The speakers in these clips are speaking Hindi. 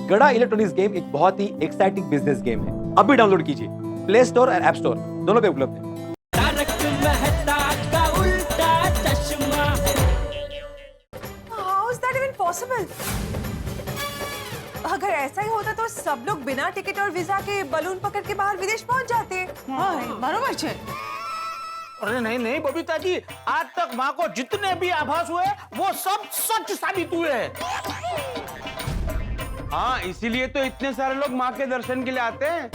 गड़ा इलेक्ट्रॉनिक्स गेम एक बहुत ही एक्साइटिंग बिजनेस गेम है। अभी डाउनलोड कीजिए, प्ले स्टोर और ऐप स्टोर दोनों पे उपलब्ध है। How is that even possible? अगर ऐसा ही होता तो सब लोग बिना टिकट और वीजा के बलून पकड़ के बाहर विदेश पहुंच जाते। बरोबर छे। अरे नहीं नहीं बबीता जी, आज तक माँ को जितने भी आभास हुए वो सब सच साबित हुए हैं। हाँ, इसीलिए तो इतने सारे लोग माँ के दर्शन के लिए आते हैं।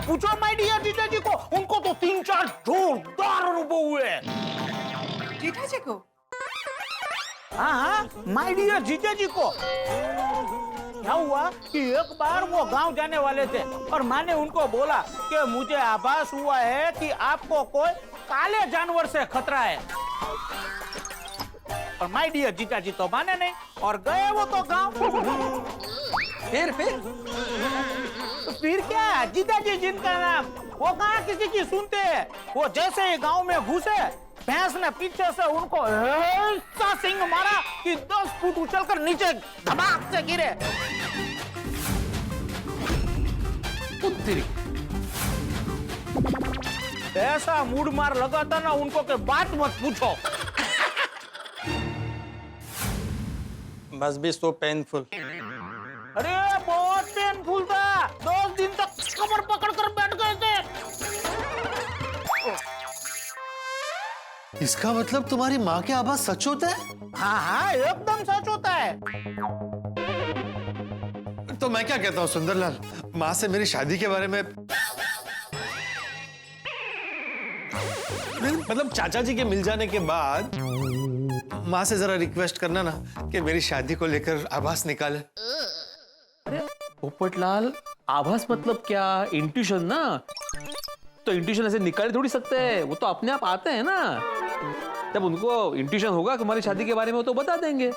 पूछो माय डियर जीजा जी को, उनको तो 3-4 जोरदार अनुभव हुए। जीठा जी को? हाँ, माय डियर जीजा जी को। क्या हुआ कि एक बार वो गांव जाने वाले थे और माँ ने उनको बोला कि मुझे आभास हुआ है कि आपको कोई काले जानवर से खतरा है। और माय डियर जीजा जी तो माने नहीं और गए वो तो गांव। फिर क्या, जीजा जी जिनका नाम, वो कहाँ किसी की सुनते हैं। वो जैसे ही गांव में घुसे, भैंस ने पीछे से उनको ऐसा सिंग मारा कि 10 फुट उछलकर नीचे धमाक से गिरे। ऐसा मूड मार लगा था ना उनको कि बात मत पूछो। Must be so painful. अरे बहुत पेनफुल था, 2 दिन तक कमर पकड़ कर बैठ गए थे। इसका मतलब तुम्हारी माँ के आवाज सच होता है? हाँ हाँ, एकदम सच होता है। तो मैं क्या कहता हूँ सुंदरलाल, माँ से मेरी शादी के बारे में मतलब चाचा जी के मिल जाने के बाद माँ से जरा रिक्वेस्ट करना ना कि मेरी शादी को लेकर आभास निकाले। पोपटलाल, आभास मतलब क्या? इंट्यूशन ना, तो इंट्यूशन ऐसे निकाल थोड़ी सकते हैं, वो तो अपने आप आते हैं ना। जब उनको इंट्यूशन होगा तुम्हारी शादी के बारे में, वो तो बता देंगे।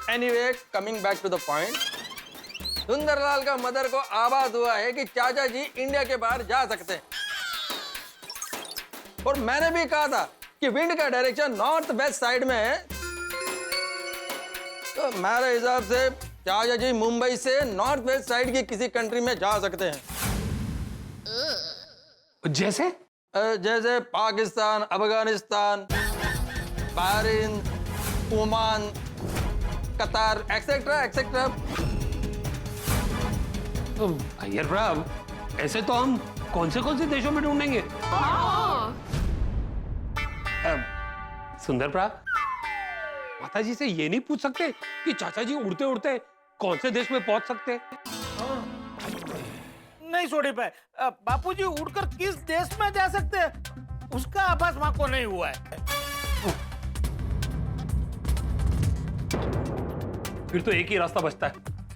Anyway, coming back to the point, Sundarlal का मदर को आभास हुआ है कि चाचा जी इंडिया के बाहर जा सकते हैं। और मैंने भी कहा था कि विंड का डायरेक्शन नॉर्थ वेस्ट साइड में है, तो मेरे हिसाब से चाचा जी मुंबई से नॉर्थ वेस्ट साइड की किसी कंट्री में जा सकते हैं। जैसे जैसे पाकिस्तान, अफगानिस्तान, बहरीन, ओमान, कतार, एक्सेट्रा एक्सेट्रा। अय्यर प्रभ, ऐसे तो हम कौन से देशों में ढूंढेंगे? सुंदर प्रभ, माता जी से ये नहीं पूछ सकते कि चाचा जी उड़ते उड़ते कौन से देश में पहुंच सकते? नहीं छोड़ी पाए, बापूजी उड़कर किस देश में जा सकते हैं, उसका आभास माँ को नहीं हुआ है। फिर तो एक ही रास्ता बचता है,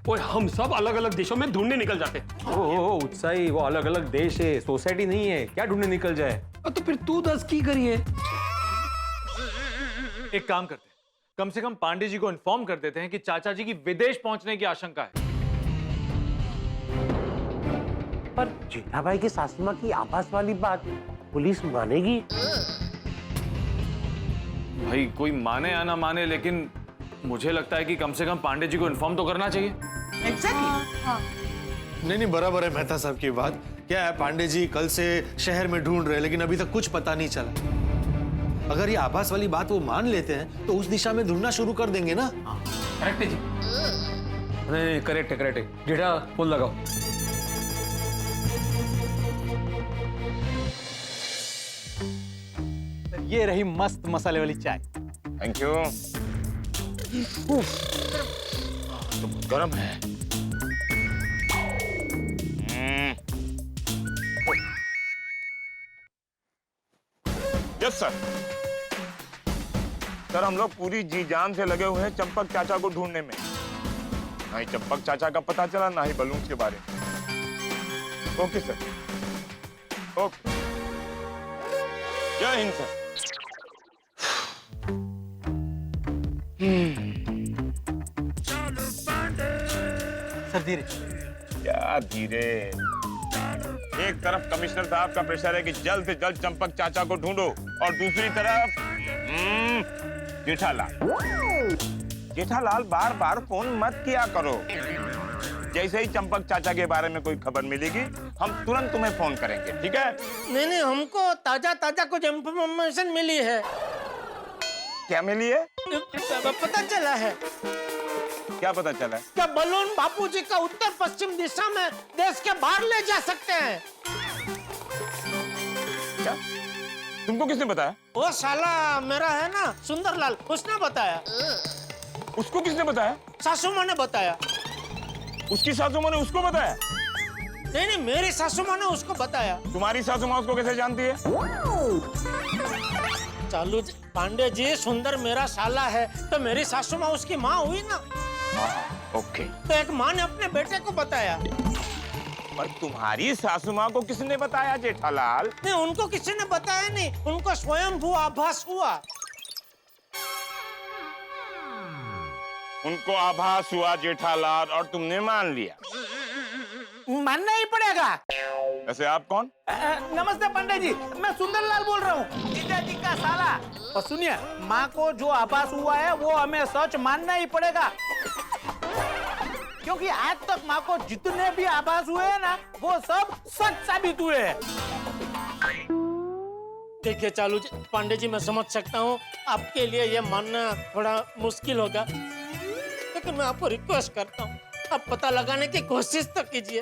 वो हम सब अलग अलग देशों में ढूंढने निकल जाते हैं। ओह उत्साही, वो अलग अलग देश है, सोसाइटी नहीं है, क्या ढूंढने निकल जाए। तो फिर तू 10 की करिए। एक काम करते हैं, कम से कम पांडे जी को इन्फॉर्म कर देते हैं कि चाचा जी की विदेश पहुंचने की आशंका है। पर जेठाभाई की सासू माँ की आभास वाली बात पुलिस मानेगी? भाई कोई माने या ना माने, लेकिन मुझे लगता है कि कम से कम पांडे जी को इन्फॉर्म तो करना चाहिए। नहीं बराबर है मेहता साहब की बात। क्या है, पांडे जी कल से शहर में ढूंढ रहे, लेकिन अभी तक कुछ पता नहीं चला। अगर ये आभास वाली बात वो मान लेते हैं तो उस दिशा में ढूंढना शुरू कर देंगे ना। करेक्ट है जी। नहीं, करेक्ट है। जेठा फोन लगाओ। ये रही मस्त मसाले वाली चाय। Thank you. तो गरम है। Yes sir. सर हम लोग पूरी जी जान से लगे हुए हैं चंपक चाचा को ढूंढने में। ना ही चंपक चाचा का पता चला, ना ही बलून के बारे में। Okay sir, okay. जय हिंद सर। सर धीरे। क्या धीरे? एक तरफ कमिश्नर साहब का प्रेशर है कि जल्द से जल्द चंपक चाचा को ढूंढो, और दूसरी तरफ जेठालाल। जेठालाल बार बार फोन मत किया करो। जैसे ही चंपक चाचा के बारे में कोई खबर मिलेगी हम तुरंत तुम्हें फोन करेंगे, ठीक है? नहीं, हमको ताजा ताजा कुछ इंफॉर्मेशन मिली है। क्या मिली है? पता चला है क्या पता चला है? क्या बलून बापूजी का उत्तर पश्चिम दिशा में देश के बाहर ले जा सकते हैं। क्या? तुमको किसने बताया? वो साला मेरा है ना सुंदरलाल, उसने बताया। उसको किसने बताया? सासू माँ ने बताया। उसकी सासू माँ ने उसको बताया? नहीं, मेरी सासू माँ ने उसको बताया। तुम्हारी सासू माँ उसको कैसे जानती है? चालू पांडे जी, सुंदर मेरा साला है तो मेरी सासू माँ उसकी माँ हुई ना। ओके। तो एक माँ ने अपने बेटे को बताया। पर तुम्हारी सासू माँ को किसने बताया जेठालाल? नहीं, उनको किसी ने बताया नहीं, उनको स्वयं भू आभास हुआ। उनको आभास हुआ जेठालाल और तुमने मान लिया? मानना ही पड़ेगा। वैसे आप कौन? नमस्ते पंडित जी, मैं सुंदरलाल बोल रहा हूँ, जीजा जी का साला। और सुनिए, माँ को जो आभास हुआ है वो हमें सच मानना ही पड़ेगा, क्योंकि आज तक माँ को जितने भी आभास हुए हैं ना वो सब सच साबित हुए हैं। देखिए चालू जी, पांडे जी, मैं समझ सकता हूँ आपके लिए ये मानना थोड़ा मुश्किल होगा, लेकिन मैं आपको रिक्वेस्ट करता हूँ आप पता लगाने की कोशिश तो कीजिए।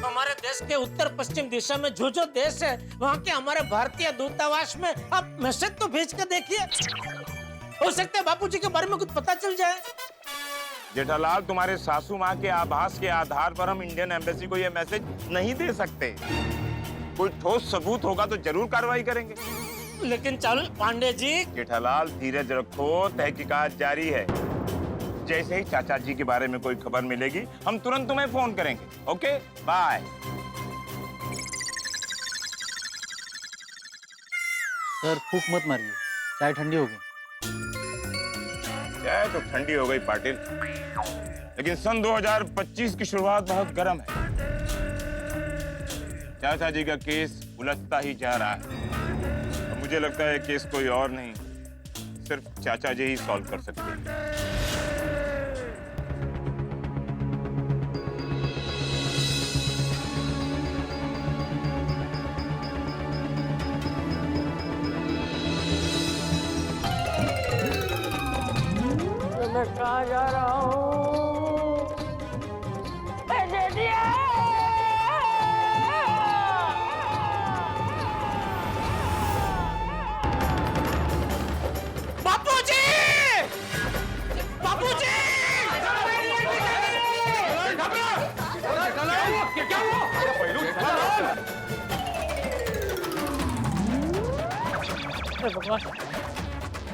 हमारे देश के उत्तर पश्चिम दिशा में जो देश है वहाँ के हमारे भारतीय दूतावास में आप मैसेज तो भेज कर देखिए, हो सकता है बापूजी के बारे में कुछ पता चल जाए। जेठालाल, तुम्हारे सासू माँ के आभास के आधार पर हम इंडियन एम्बेसी को ये मैसेज नहीं दे सकते। कोई ठोस सबूत होगा तो जरूर कार्रवाई करेंगे। लेकिन चालू पांडे जी। जेठालाल, धीरज रखो, तहकीकात जारी है। जैसे ही चाचा जी के बारे में कोई खबर मिलेगी हम तुरंत तुम्हें फोन करेंगे। Okay, bye. सर फूक मत मारिए, चाय ठंडी हो गई। चाय तो ठंडी हो गई पाटिल, लेकिन सन 2025 की शुरुआत बहुत गर्म है। चाचा जी का केस उलझता ही जा रहा है। मुझे लगता है केस कोई और नहीं, सिर्फ चाचा जी ही सॉल्व कर सकते हैं। मैं कहाँ जा रहा हूँ? बापूजी! बापूजी!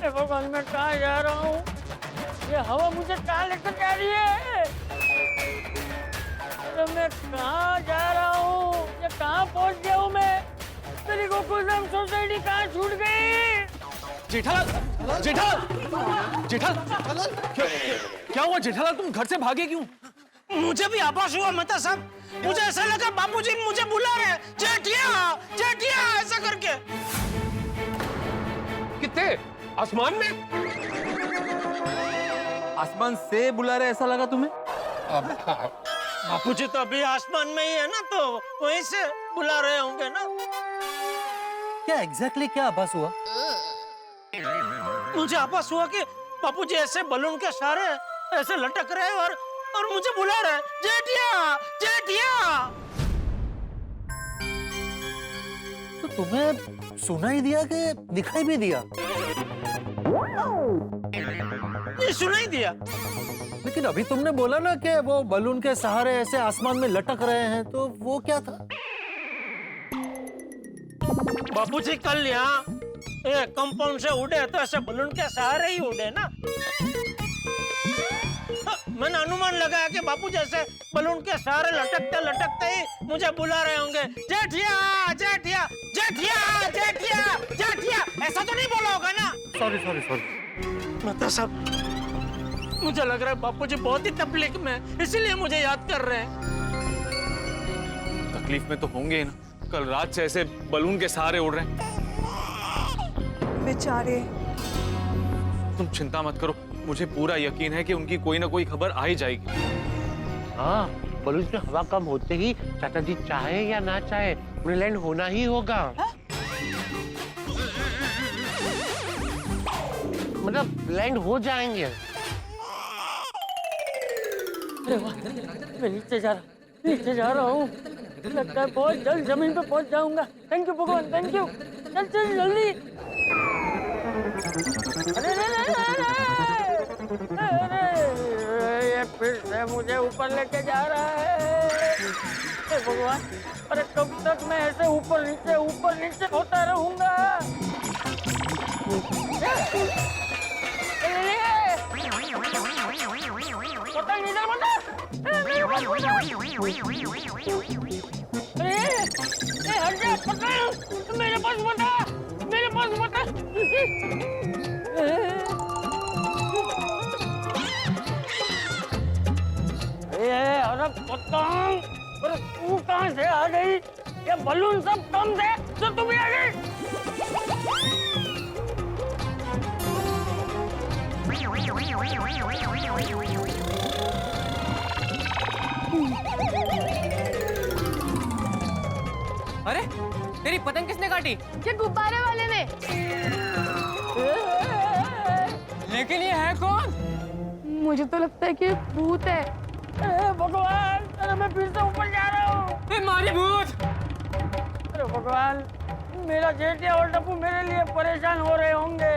भगवान, मैं कहाँ जा रहा हूँ? ये हवा मुझे कहाँ लेकर जा रही है? अरे मैं कहाँ जा रहा हूँ? ये कहाँ पहुँच गया हूँ मैं? मेरी गोकुलधाम सोसाइटी कहाँ छूट गई? जेठालाल, जेठालाल, क्या हुआ जेठालाल? तुम घर से भागे क्यों? मुझे भी आभास हुआ मेहता साहब, मुझे ऐसा लगा बापूजी मुझे बुला रहे हैं, जेठिया जेठिया ऐसा करके। कितने? आसमान में? आसमान से बुला रहे ऐसा लगा तुम्हें? बापूजी तो अभी आसमान में ही है ना, तो वहीं से बुला रहे होंगे ना। क्या एग्जैक्टली क्या आभास हुआ? मुझे आभास हुआ कि बापूजी ऐसे बलून के सहारे ऐसे लटक रहे हैं और मुझे बुला रहे हैं, जेठिया जेठिया। तो तुम्हें सुनाई दिया कि दिखाई भी दिया? ये सुनाई दिया। लेकिन अभी तुमने बोला ना कि वो बलून के सहारे ऐसे आसमान में लटक रहे हैं, तो वो क्या था? बापूजी कल यहाँ कंपाउंड से उड़े तो ऐसे बलून के सहारे ही उड़े ना। मैंने अनुमान लगाया कि बापू जैसे बलून के सहारे लटकते लटकते ही मुझे बुला रहे होंगे, जेठिया जेठिया जेठिया जेठिया जेठिया। ऐसा तो नहीं बोला होगा ना? सॉरी। मतलब साहब, मुझे लग रहा है बापूजी बहुत ही तकलीफ में, इसीलिए मुझे याद कर रहे हैं। तकलीफ में तो होंगे ही ना, कल रात से ऐसे बलून के सहारे उड़ रहे हैं। बेचारे। तुम चिंता मत करो, मुझे पूरा यकीन है कि उनकी कोई ना कोई खबर आ ही जाएगी। हाँ, बलून में हवा कम होते ही चाचा जी चाहे या ना चाहे उन्हें लैंड होना ही होगा। मतलब लैंड हो जाएंगे। अरे वाह, मैं नीचे जा रहा हूँ। लगता है बहुत जल्द जमीन पे पहुंच जाऊंगा। थैंक यू भगवान, थैंक यू। चल जल्दी। अरे ये फिर से मुझे ऊपर लेके जा रहा है। हे भगवान, अरे कब तक मैं ऐसे ऊपर नीचे होता रहूंगा? पतंग इधर बता। हट जा पतंग, मेरे पास बता। अरे पतंग, अरे तू कहाँ से आ गई? ये बलून सब कम थे तो तू भी आ गई। अरे तेरी पतंग किसने काटी? ये गुब्बारे वाले ने। लेकिन ये है कौन? मुझे तो लगता है कि भूत है। भगवान, अरे मैं फिर से ऊपर जा रहा हूँ। मारी भूत! अरे भगवान, मेरा जेठिया और टप्पू मेरे लिए परेशान हो रहे होंगे।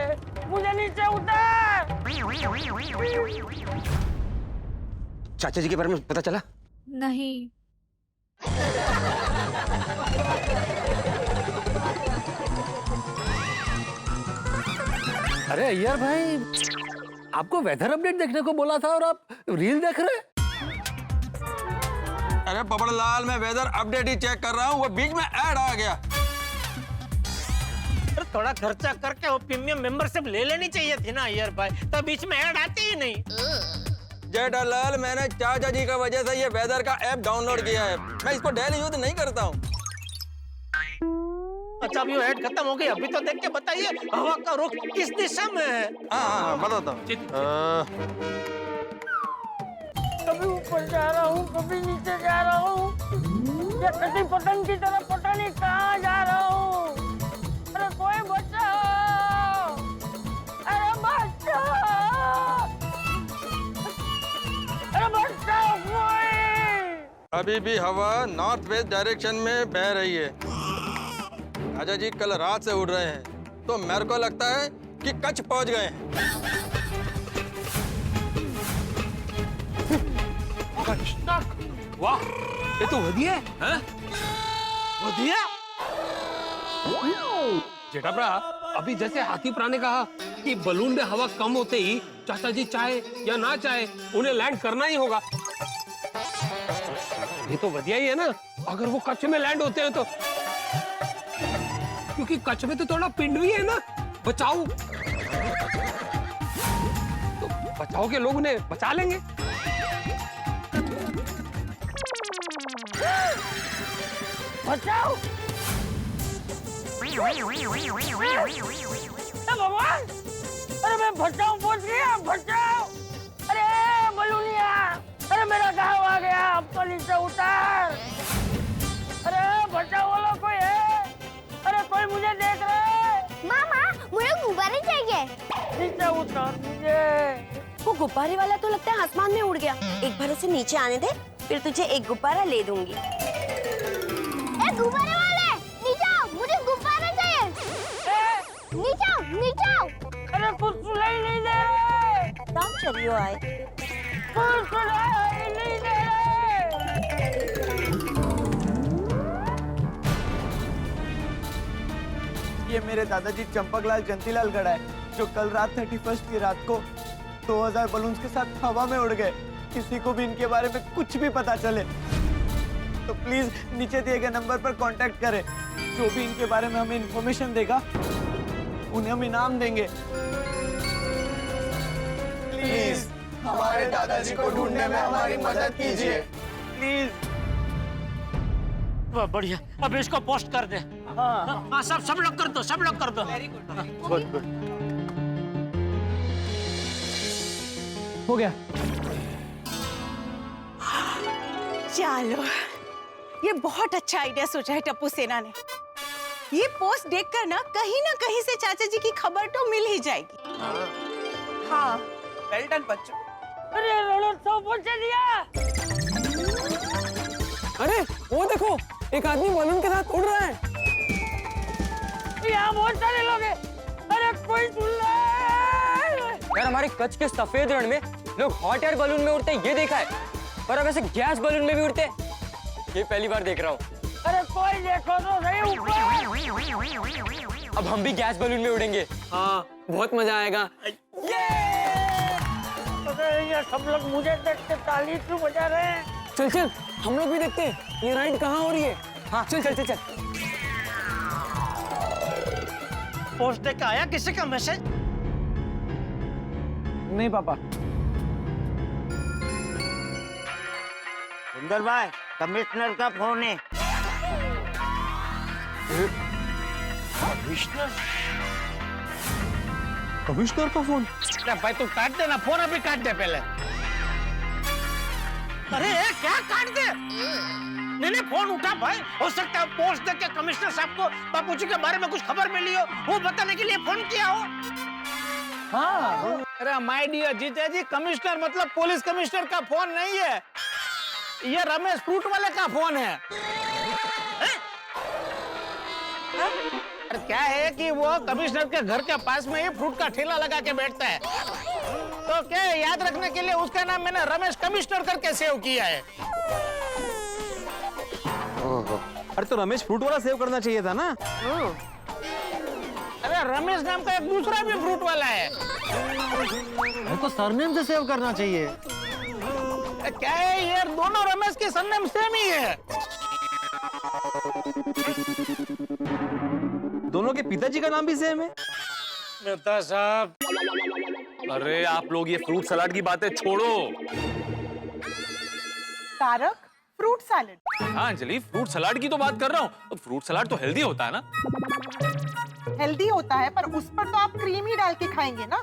मुझे नीचे उतार। चाचा जी के बारे में पता चला? नहीं। अरे अय्यर भाई, आपको वेदर अपडेट देखने को बोला था और आप रील देख रहे हैं? अरे बबड़लाल, मैं वेदर अपडेट ही चेक कर रहा हूँ, वो बीच में ऐड आ गया। थोड़ा खर्चा करके वो प्रीमियम मेंबरशिप ले लेनी चाहिए थी ना अय्यर भाई, तो बीच में ऐड आती ही नहीं। जेठालाल, मैंने चाचा जी का वजह से ये वेदर का ऐप डाउनलोड किया है। मैं इसको डेली यूज नहीं करता हूँ। अच्छा, अभी वो ऐड खत्म हो गई, अभी तो देख के बताइए हवा का रुख किस दिशा में है। हाँ, बताता हूँ। कभी ऊपर जा रहा हूँ, कभी नीचे जा रहा हूँ। या कटी पतंग की तरह पता नहीं कहाँ जा रहा हूँ। अरे कोई बचाओ! अरे बचाओ! अरे बचाओ कोई! अभी भी हवा नॉर्थ वेस्ट डायरेक्शन में बह रही है। चाचा जी कल रात से उड़ रहे हैं, तो मेरे को लगता है कि कच्छ पहुंच गए हैं। वाह, ये तो वधिया है। हाँ? वधिया? जेठाप्रा, अभी जैसे हाथी प्रा ने कहा कि बलून में हवा कम होते ही चाचा जी चाहे या ना चाहे उन्हें लैंड करना ही होगा। ये तो वधिया ही है ना, अगर वो कच्छ में लैंड होते हैं तो। क्योंकि कच्छ में तो थोड़ा पिंड भी है ना, बचाओ। तो बचाओ के लोग उन्हें बचा लेंगे। बचाओ! भगवान, अरे मैं बचाओ पहुंच गया, बचाओ! अरे बलूनिया, अरे मेरा घाव आ गया, अब तो नीचे उतार। अरे बचाओ वाला कोई है? अरे कोई मुझे देख रहा है? मामा, मुझे गुब्बारे चाहिए। नीचे उतार मुझे। वो गुब्बारे वाला तो लगता है आसमान में उड़ गया। एक बार उसे नीचे आने दे, फिर तुझे एक गुब्बारा ले दूंगी। गुब्बारे वाले, नीचे आओ, मुझे गुब्बारा चाहिए। नीचे आओ, नीचे आओ। अरे कुछ सुनाई नहीं दे रहा। दाम चलियो आए। कुछ सुनाई नहीं दे रहा। ये मेरे दादाजी चंपकलाल जंतीलाल खड़ा है, जो कल रात 31 की रात को 2000 बलून्स के साथ हवा में उड़ गए। किसी को भी इनके बारे में कुछ भी पता चले तो प्लीज नीचे दिए गए नंबर पर कांटेक्ट करें। जो भी इनके बारे में हमें इंफॉर्मेशन देगा उन्हें हम इनाम देंगे। प्लीज हमारे दादाजी को ढूंढने में हमारी मदद कीजिए, प्लीज। बढ़िया, अब इसको पोस्ट कर दे। हाँ, सब लोग कर दो, सब लोग कर दो। Good good. हो गया। चलो, ये बहुत अच्छा आइडिया सोचा है टप्पू सेना ने। ये पोस्ट देखकर ना कहीं से चाचा जी की खबर तो मिल ही जाएगी। हाँ, वेल डन बच्चों। अरे रणोत्सव पहुंचा दिया। अरे वो देखो, एक आदमी बलून के साथ उड़ रहा है। यहाँ बहुत सारे लोग हैं। अरे कोई सुन ले। यार हमारे कच्छ के सफेद रण में लोग हॉट एयर बलून में उड़ते हैं, ये देखा है। पर अब ऐसे गैस बलून में भी उड़ते हैं, ये पहली बार देख रहा हूँ। अरे कोई देखो तो सही ऊपर। अब हम भी गैस बलून में उड़ेंगे। हाँ, बहुत मजा आएगा। अरे ये सब लोग मुझे देख के ताली क्यों बजा रहे हैं? चल चल, हम लोग भी देखते हैं ये राइड कहाँ हो रही है। हाँ चल चल चल चल। पोस्ट देख के आया किसी का मैसेज? नहीं पापा। सुंदर भाई, कमिश्नर का फोन है। कमिश्नर का फोन? भाई तू काट दे ना फोन, अभी काट दे पहले। अरे क्या काट दे? नहीं फोन उठा भाई। हो सकता है पोस्ट देख के कमिश्नर साहब को बापूजी के बारे में कुछ खबर मिली हो, वो बताने के लिए फोन किया हो। हाँ। अरे माय डियर जीजा जी, कमिश्नर मतलब पुलिस कमिश्नर का फोन नहीं है, ये रमेश फ्रूट वाले का फोन है। क्या है कि वो कमिश्नर के घर के पास में ही फ्रूट का ठेला लगा के बैठता है, तो क्या याद रखने के लिए उसका नाम मैंने रमेश कमिश्नर करके सेव किया है। अरे तो रमेश फ्रूट वाला सेव करना चाहिए था ना। अरे रमेश नाम का एक दूसरा भी फ्रूट वाला है। तो सरनेम से सेव करना चाहिए। क्या है ये दोनों रमेश के सरनेम सेम ही है। दोनों के पिताजी का नाम भी सेम है। मेहता साहब, अरे आप लोग ये फ्रूट सलाद की बातें छोड़ो। Tarak, fruit salad. हाँ अंजलि, फ्रूट सलाद की तो बात कर रहा हूँ। तो फ्रूट सलाद तो हेल्दी होता है ना। हेल्दी होता है, पर उस पर तो आप क्रीम ही डाल के खाएंगे ना।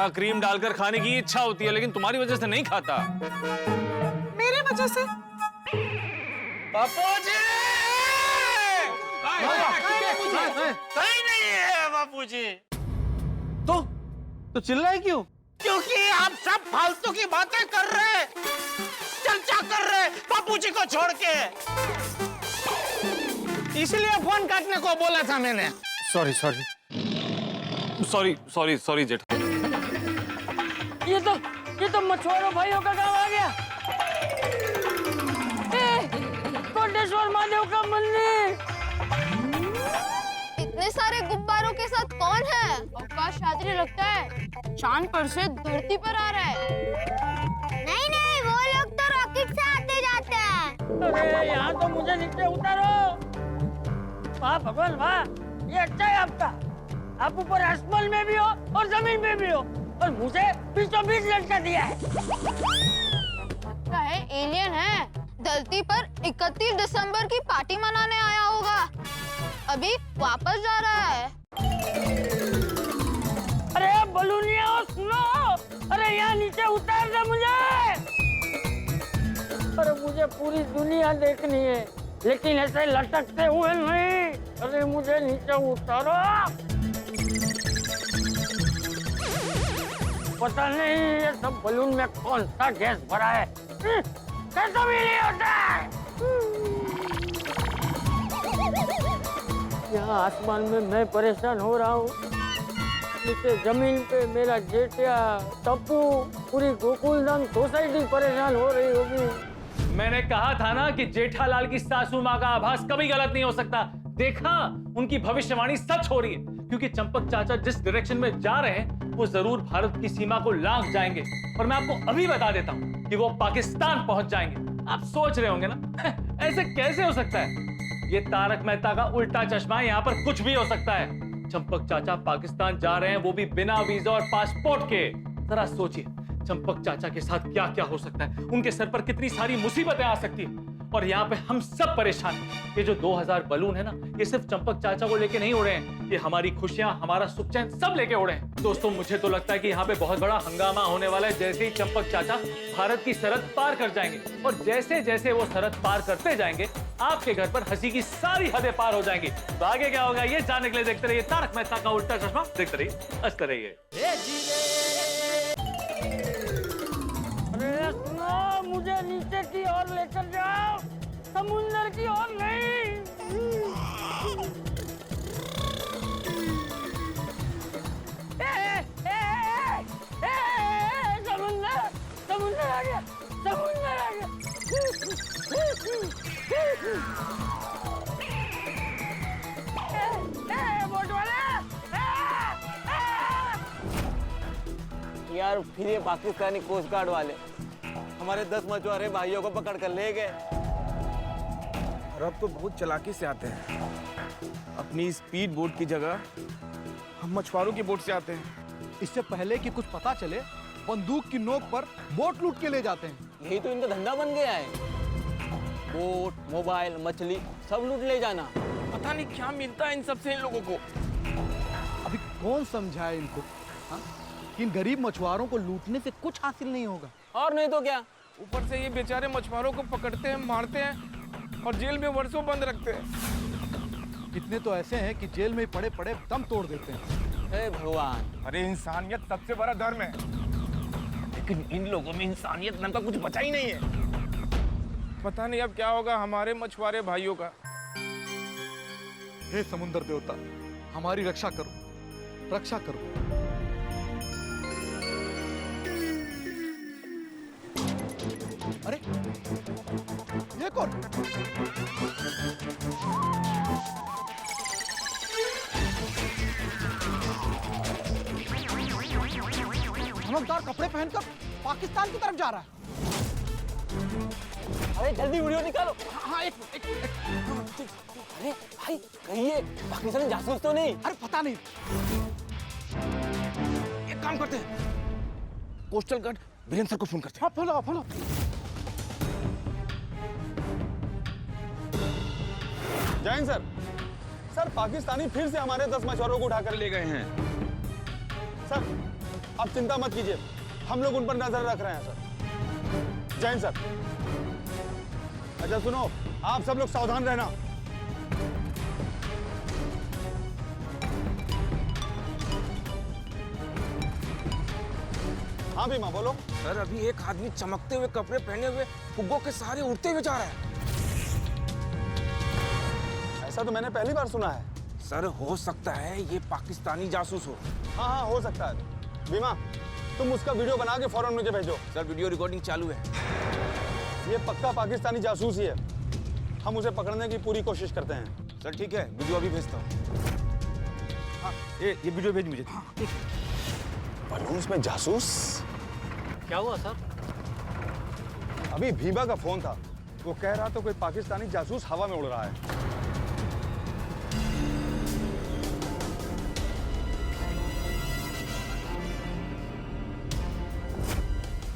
क्रीम डालकर खाने की इच्छा होती है, लेकिन तुम्हारी वजह से नहीं खाता। मेरे वजह से? बापूजी! कहीं नहीं है बापूजी। तो चिल्लाए क्यों? क्योंकि आप सब फालतू की बातें कर रहे हैं, चर्चा कर रहे हैं बापूजी को छोड़ के, इसलिए फोन काटने को बोला था मैंने। सॉरी जेठ। ये तो मछुआरों भाइयों का गांव आ गया। कोटेश्वर महादेव का मंदिर। इतने सारे गुब्बारों के साथ कौन है? अवकाश यात्री लगता है, चांद पर से धरती पर आ रहा है। नहीं, वो लोग तो रॉकेट से आते जाते हैं। अरे यहाँ तो मुझे नीचे उतारो। वाह भगवान वाह, ये अच्छा है आपका। आप ऊपर आसमान में भी हो और जमीन में भी हो, और मुझे बीचों बीच लटका दिया है। लगता है एलियन है, धरती पर 31 दिसंबर की पार्टी मनाने आया होगा, अभी वापस जा रहा है। अरे बलूनिया सुनो, अरे यहाँ नीचे उतार दे मुझे। अरे मुझे पूरी दुनिया देखनी है, लेकिन ऐसे लटकते हुए नहीं। अरे मुझे नीचे उतारो। पता नहीं ये सब बलून में कौन सा गैस भरा है, कैसा भी नहीं होता है। यहाँ आसमान में मैं परेशान हो रहा हूँ, नीचे जमीन पे मेरा जेठिया टप्पू, पूरी गोकुलधाम सोसाइटी परेशान हो रही होगी। मैंने कहा था ना कि जेठालाल की सासू माँ का आभास कभी गलत नहीं हो सकता। देखा, उनकी भविष्यवाणी सच हो रही है, क्योंकि चंपक चाचा जिस डायरेक्शन में जा रहे हैं वो जरूर भारत की सीमा को लांघ जाएंगे। और मैं आपको अभी बता देता हूँ कि वो पाकिस्तान पहुंच जाएंगे। आप सोच रहे होंगे ना ऐसे कैसे हो सकता है? ये तारक मेहता का उल्टा चश्मा है, यहाँ पर कुछ भी हो सकता है। चंपक चाचा पाकिस्तान जा रहे हैं, वो भी बिना वीजा और पासपोर्ट के। जरा सोचिए, चंपक चाचा के साथ क्या क्या हो सकता है, उनके सर पर कितनी सारी मुसीबतें आ सकती है। और यहाँ पे हम सब परेशान हैं। ये जो 2000 बलून है ना, ये सिर्फ चंपक चाचा को लेके नहीं उड़े हैं, ये हमारी खुशियां, हमारा सुख चैन सब लेके उड़े हैं। दोस्तों, मुझे तो लगता है कि यहाँ पे बहुत बड़ा हंगामा होने वाला है जैसे ही चंपक चाचा भारत की सरहद पार कर जाएंगे। और जैसे जैसे वो सरहद पार करते जाएंगे, आपके घर पर हंसी की सारी हदें पार हो जाएंगी। तो आगे क्या होगा ये जानने के लिए देखते रहिए तारक मेहता का उल्टा चश्मा। देखते रहिए, हंसते रहिए। अरे सुनो, मुझे नीचे की ओर लेकर जाओ, समुंदर की ओर नहीं। समुंदर, समुंदर आ गया, समुंदर आ गया। बोट वाले, यार फिर ये पाकिस्तानी कोस्ट गार्ड वाले हमारे 10 मछुआरे भाइयों को पकड़ कर ले गए। और अब तो बहुत चालाकी से आते हैं। अपनी स्पीड बोट की जगह हम मछुआरों की बोट से आते हैं। इससे पहले कि कुछ पता चले, बंदूक की नोक पर बोट लूट के ले जाते हैं। यही तो इनका धंधा बन गया है, बोट, मोबाइल, मछली सब लूट ले जाना। पता नहीं क्या मिलता है इन सबसे इन लोगों को। अभी कौन समझाए इनको, हाँ? कि इन गरीब मछुआरों को लूटने से कुछ हासिल नहीं होगा। और नहीं तो क्या, ऊपर से ये बेचारे मछुआरों को पकड़ते हैं, मारते हैं और जेल में वर्षों बंद रखते हैं। कितने तो ऐसे हैं कि जेल में पड़े पड़े दम तोड़ देते हैं। हे भगवान। अरे इंसानियत सबसे बड़ा धर्म है, लेकिन इन लोगों में इंसानियत नाम का कुछ बचा ही नहीं है। पता नहीं अब क्या होगा हमारे मछुआरे भाइयों का। हे समुद्र देवता, हमारी रक्षा करो, रक्षा करो। अरे ये कौन? चमकदार कपड़े पहनकर पाकिस्तान की तरफ जा रहा है। अरे जल्दी वीडियो निकालो। हाँ, एक अरे भाई, कहीं ये पाकिस्तानी जासूस तो नहीं? अरे पता नहीं। एक काम करते हैं, कोस्टल गार्ड वीरेंद्र सर को फोन करते हैं। हाँ, follow follow. Jain sir, sir Pakistani फिर से हमारे 10 मछुआरों को उठाकर ले गए हैं। सर आप चिंता मत कीजिए, हम लोग उन पर नजर रख रहे हैं सर। जैन सर, अच्छा सुनो, आप सब लोग सावधान रहना। हाँ भीमा बोलो। सर अभी एक आदमी चमकते हुए कपड़े पहने हुए फुग्गों के सहारे उड़ते हुए जा रहा है। ऐसा तो मैंने पहली बार सुना है। सर हो सकता है ये पाकिस्तानी जासूस हो। हाँ हाँ हो सकता है। भीमा तुम उसका वीडियो बना के फौरन मुझे भेजो। सर वीडियो रिकॉर्डिंग चालू है। ये पक्का पाकिस्तानी जासूस ही है, हम उसे पकड़ने की पूरी कोशिश करते हैं। सर ठीक है, वीडियो अभी भेजता हूँ। हाँ ये वीडियो भेज मुझे। बलून्स में जासूस? क्या हुआ सर? अभी भीमा का फोन था, वो कह रहा था कोई पाकिस्तानी जासूस हवा में उड़ रहा है।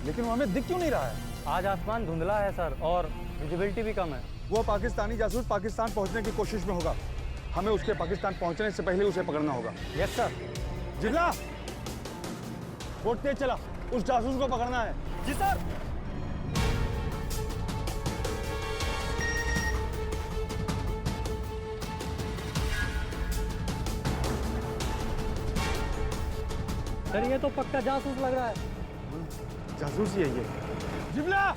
लेकिन वो हमें दिख क्यों नहीं रहा है? आज आसमान धुंधला है सर, और विजिबिलिटी भी कम है। वो पाकिस्तानी जासूस पाकिस्तान पहुंचने की कोशिश में होगा, हमें उसके पाकिस्तान पहुंचने से पहले उसे पकड़ना होगा। Yes sir. जिगला, बोट तेज चला, उस जासूस को पकड़ना है। जी सर। सर ये तो पक्का जासूस लग रहा है। जासूस ही है ये। जिगला,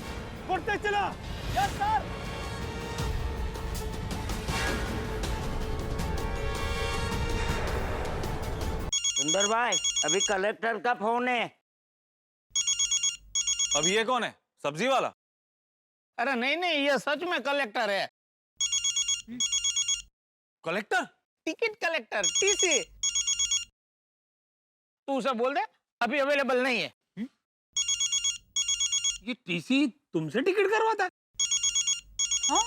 बोट तेज चला। Yes sir. सुंदर भाई, अभी कलेक्टर का फोन है। अब ये कौन है, सब्जी वाला? अरे नहीं नहीं, ये सच में कलेक्टर है। कलेक्टर? Ticket collector, TC. तू उसे बोल दे अभी अवेलेबल नहीं है। ये टीसी तुमसे टिकट करवाता है? हाँ?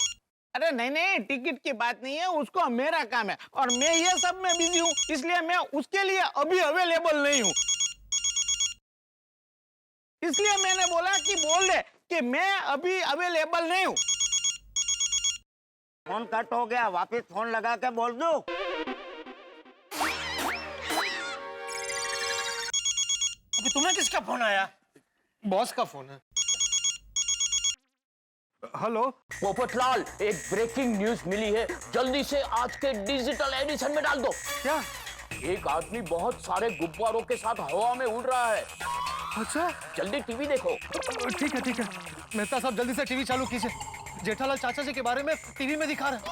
अरे नहीं नहीं, टिकट की बात नहीं है, उसको मेरा काम है और मैं ये सब में बिजी हूँ, इसलिए मैं उसके लिए अभी अवेलेबल नहीं हूँ। इसलिए मैंने बोला कि बोल दे कि मैं अभी अवेलेबल नहीं हूँ। फोन कट हो गया, वापस फोन लगा के बोल दूं? अभी तुम्हें किसका फोन आया? बॉस का फोन है। हेलो पोपटलाल, एक ब्रेकिंग न्यूज मिली है, जल्दी से आज के डिजिटल एडिशन में डाल दो। क्या? एक आदमी बहुत सारे गुब्बारों के साथ हवा में उड़ रहा है। अच्छा, जल्दी टीवी देखो। ठीक है ठीक है, मेहता साहब जल्दी से टीवी चालू कीजिए। जेठालाल चाचा जी के बारे में टीवी में दिखा रहे हैं।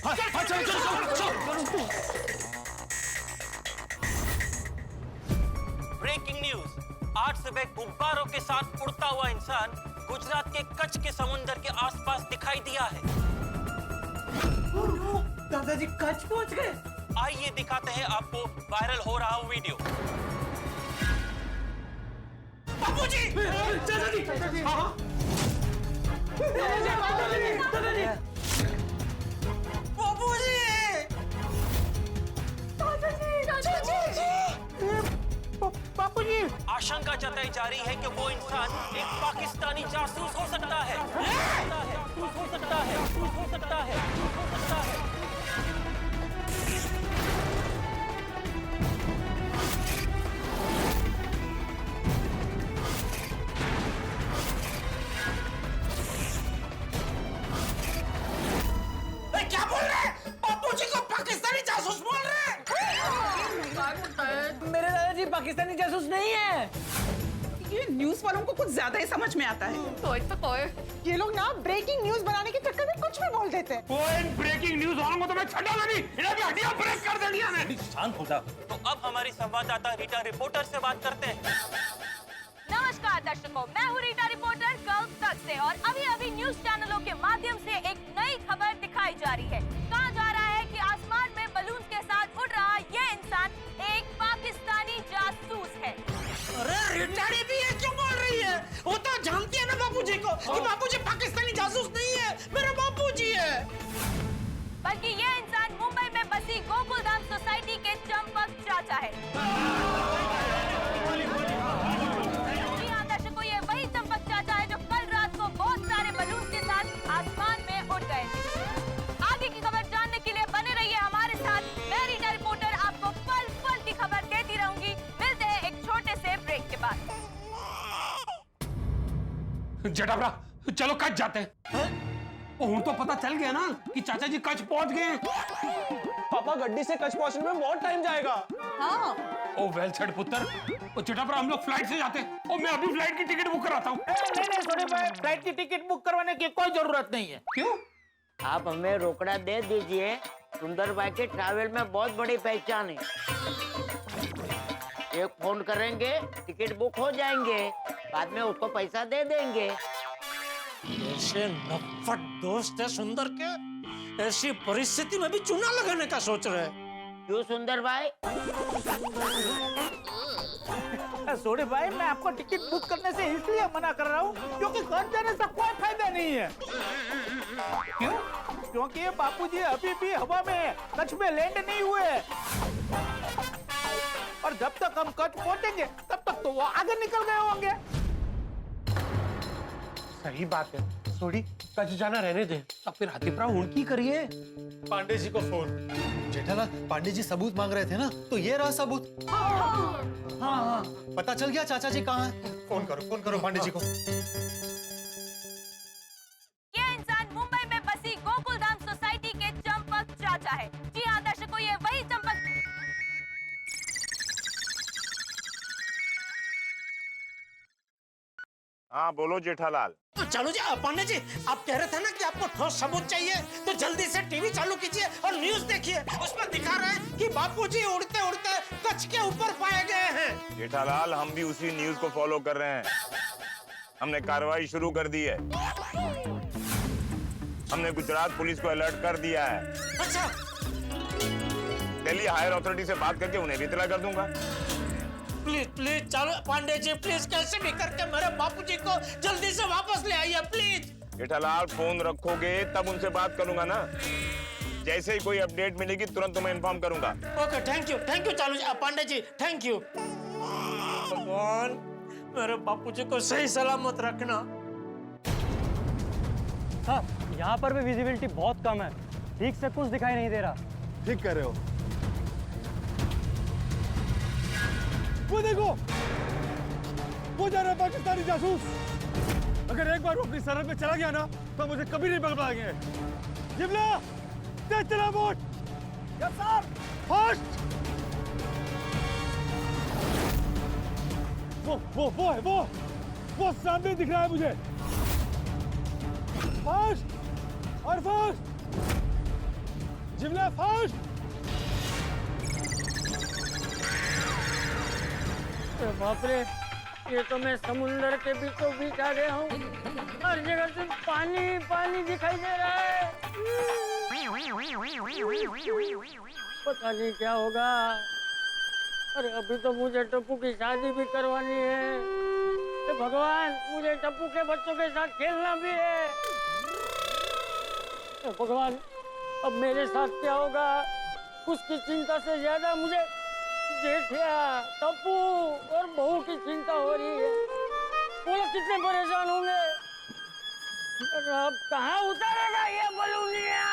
हाँ, चलो चलो चलो। ब्रेकिंग न्यूज, आज सुबह गुब्बारों के साथ उड़ता हुआ इंसान गुजरात के कच्छ के समुंदर के आसपास दिखाई दिया है। दादाजी कच्छ पहुंच गए। आइए दिखाते हैं आपको वायरल हो रहा वीडियो। बाबूजी! दादाजी! हाँ? बाबूजी! आशंका जताई जा रही है कि वो इंसान एक पाकिस्तानी जासूस हो सकता है। हो सकता है। क्या बोल रहे हैं? बाबूजी को पाकिस्तानी जासूस बोल रहे हैं? मेरे दादाजी पाकिस्तानी जासूस नहीं है। ये न्यूज वालों को कुछ ज्यादा ही समझ में आता है। ये लोग ना ब्रेकिंग न्यूज बनाने के चक्कर में कुछ भी बोल देते हैं। वो इन ब्रेकिंग न्यूज वालों को तो मैं छड़ा नहीं, इन्हें भी हड्डियां ब्रेक कर देनी है। शांत हो जा। तो अब हमारी संवाददाता रीटा रिपोर्टर से बात करते हैं। नमस्कार दर्शकों, मैं हूँ रीटा रिपोर्टर गल्फ तक से और अभी न्यूज चैनलों के माध्यम से एक नई खबर दिखाई जा रही है। कहा जा रहा है कि आसमान में बलून के साथ उड़ रहा ये इंसान एक पाकिस्तानी जासूस है। अरे रिटाड़ी भी ये क्यों बोल रही है? वो तो जानती है ना बाबूजी को कि बाबूजी पाकिस्तानी जासूस नहीं है, मेरे बाबूजी है। बल्कि ये इंसान मुंबई में बसी गोकुलधाम सोसाइटी के चंपक चाचा है। जी हाँ दर्शकों, ये वही चंपक चाचा है जो कल रात को बहुत सारे बलून के साथ आसमान में उड़ गए थे। आगे की खबर जानने के लिए बने रहिए हमारे साथ। मैं रीटा रिपोर्टर आपको पल पल की खबर देती रहूंगी। मिलते हैं एक छोटे से ब्रेक के बाद। जटाबरा, चलो कच्छ जाते हैं। और तो पता चल गया ना कि चाचा जी कच्छ पहुंच गए। पापा गड्डी से कच्छ पहुंचने में बहुत टाइम जाएगा। हाँ। ओ वेल सेड पुत्र। ओ जटाबरा, हम लोग फ्लाइट से जाते हैं और मैं अभी फ्लाइट की टिकट बुक कराता हूँ। नहीं सोने भाई, फ्लाइट की टिकट बुक करवाने की कोई जरूरत नहीं है। क्यों? आप हमें रोकड़ा दे दीजिए, सुंदर भाई के ट्रैवल में बहुत बड़ी पहचान है। एक फोन करेंगे, टिकट बुक हो जाएंगे, बाद में उसको पैसा दे देंगे। ऐसे नफट दोस्त है सुंदर के, ऐसी परिस्थिति में भी चूना लगाने का सोच रहे हैं। क्यों सुंदर भाई? सोने भाई, मैं आपको टिकट बुक करने से इसलिए मना कर रहा हूँ क्योंकि घर जाने से कोई फायदा नहीं है। क्यों? क्योंकि ये बापूजी अभी भी हवा में है, कच्छ में लैंड नहीं हुए। और जब तक हम कच्छ पहुंचेंगे तब तक तो वो आगे निकल गए होंगे। सही बात है, थोड़ी कच्छ जाना रहने दे। अब फिर हाथीप्रा उनकी करिए। पांडे जी को फोन। जेठालाल, पांडे जी सबूत मांग रहे थे ना, तो ये रहा सबूत। हाँ, पता चल गया चाचा जी कहाँ हैं? फोन करो पांडे जी को। ये इंसान मुंबई में बसी गोकुलधाम सोसाइटी के चंपक चाचा है। जी हाँ दर्शकों, ये वही चंपक। हाँ बोलो जेठालाल। तो चलो जी, पांडे जी, आप कह रहे थे ना कि आपको ठोस सबूत चाहिए, तो जल्दी से टीवी चालू कीजिए और न्यूज देखिए। उसमें दिखा रहे हैं कि बापूजी उड़ते उड़ते कच्छ के ऊपर पाए गए हैं। जेठालाल, हम भी उसी न्यूज को फॉलो कर रहे हैं। हमने कार्रवाई शुरू कर दी है। हमने गुजरात पुलिस को अलर्ट कर दिया है। अच्छा। दिल्ली हायर अथॉरिटी से बात करके उन्हें भी इत्तला कर दूंगा। प्लीज चलो पांडे जी, प्लीज कैसे भी करके मेरे बापूजी को जल्दी से वापस ले आइए प्लीज। जेठालाल, फोन रखोगे तब उनसे बात करूंगा ना। जैसे ही कोई अपडेट मिलेगी तुरंत तुम्हें इन्फॉर्म करूंगा। ओके, थैंक यू चालू पांडे जी, थैंक यू। भगवान, मेरे बापूजी को सही सलामत रखना। हाँ, यहाँ पर भी विजिबिलिटी बहुत कम है, ठीक से कुछ दिखाई नहीं दे रहा। ठीक कह रहे हो। वो देखो, वो जा रहा है पाकिस्तानी जासूस। अगर एक बार वो अपनी सरहद पे चला गया ना तो मुझे कभी नहीं पकड़ पाएंगे। जिबला, तेज चला बोट। Yes sir. फास्ट। वो है वो सामने दिख रहा है मुझे। फास्ट और फास्ट। जिबला फास्ट। बाप रे, ये तो मैं समुंदर के बीचों बीच आ गया हूँ। हर जगह से पानी पानी दिखाई दे रहा है। पता नहीं क्या होगा। अरे अभी तो मुझे टप्पू की शादी भी करवानी है। तो भगवान, मुझे टप्पू के बच्चों के साथ खेलना भी है। तो भगवान, अब मेरे साथ क्या होगा? उसकी चिंता से ज्यादा मुझे जेठिया, टप्पू और बहू की चिंता हो रही है। वो लोग कितने परेशान होंगे। अरे अब कहाँ उतारेगा ये बलूनिया?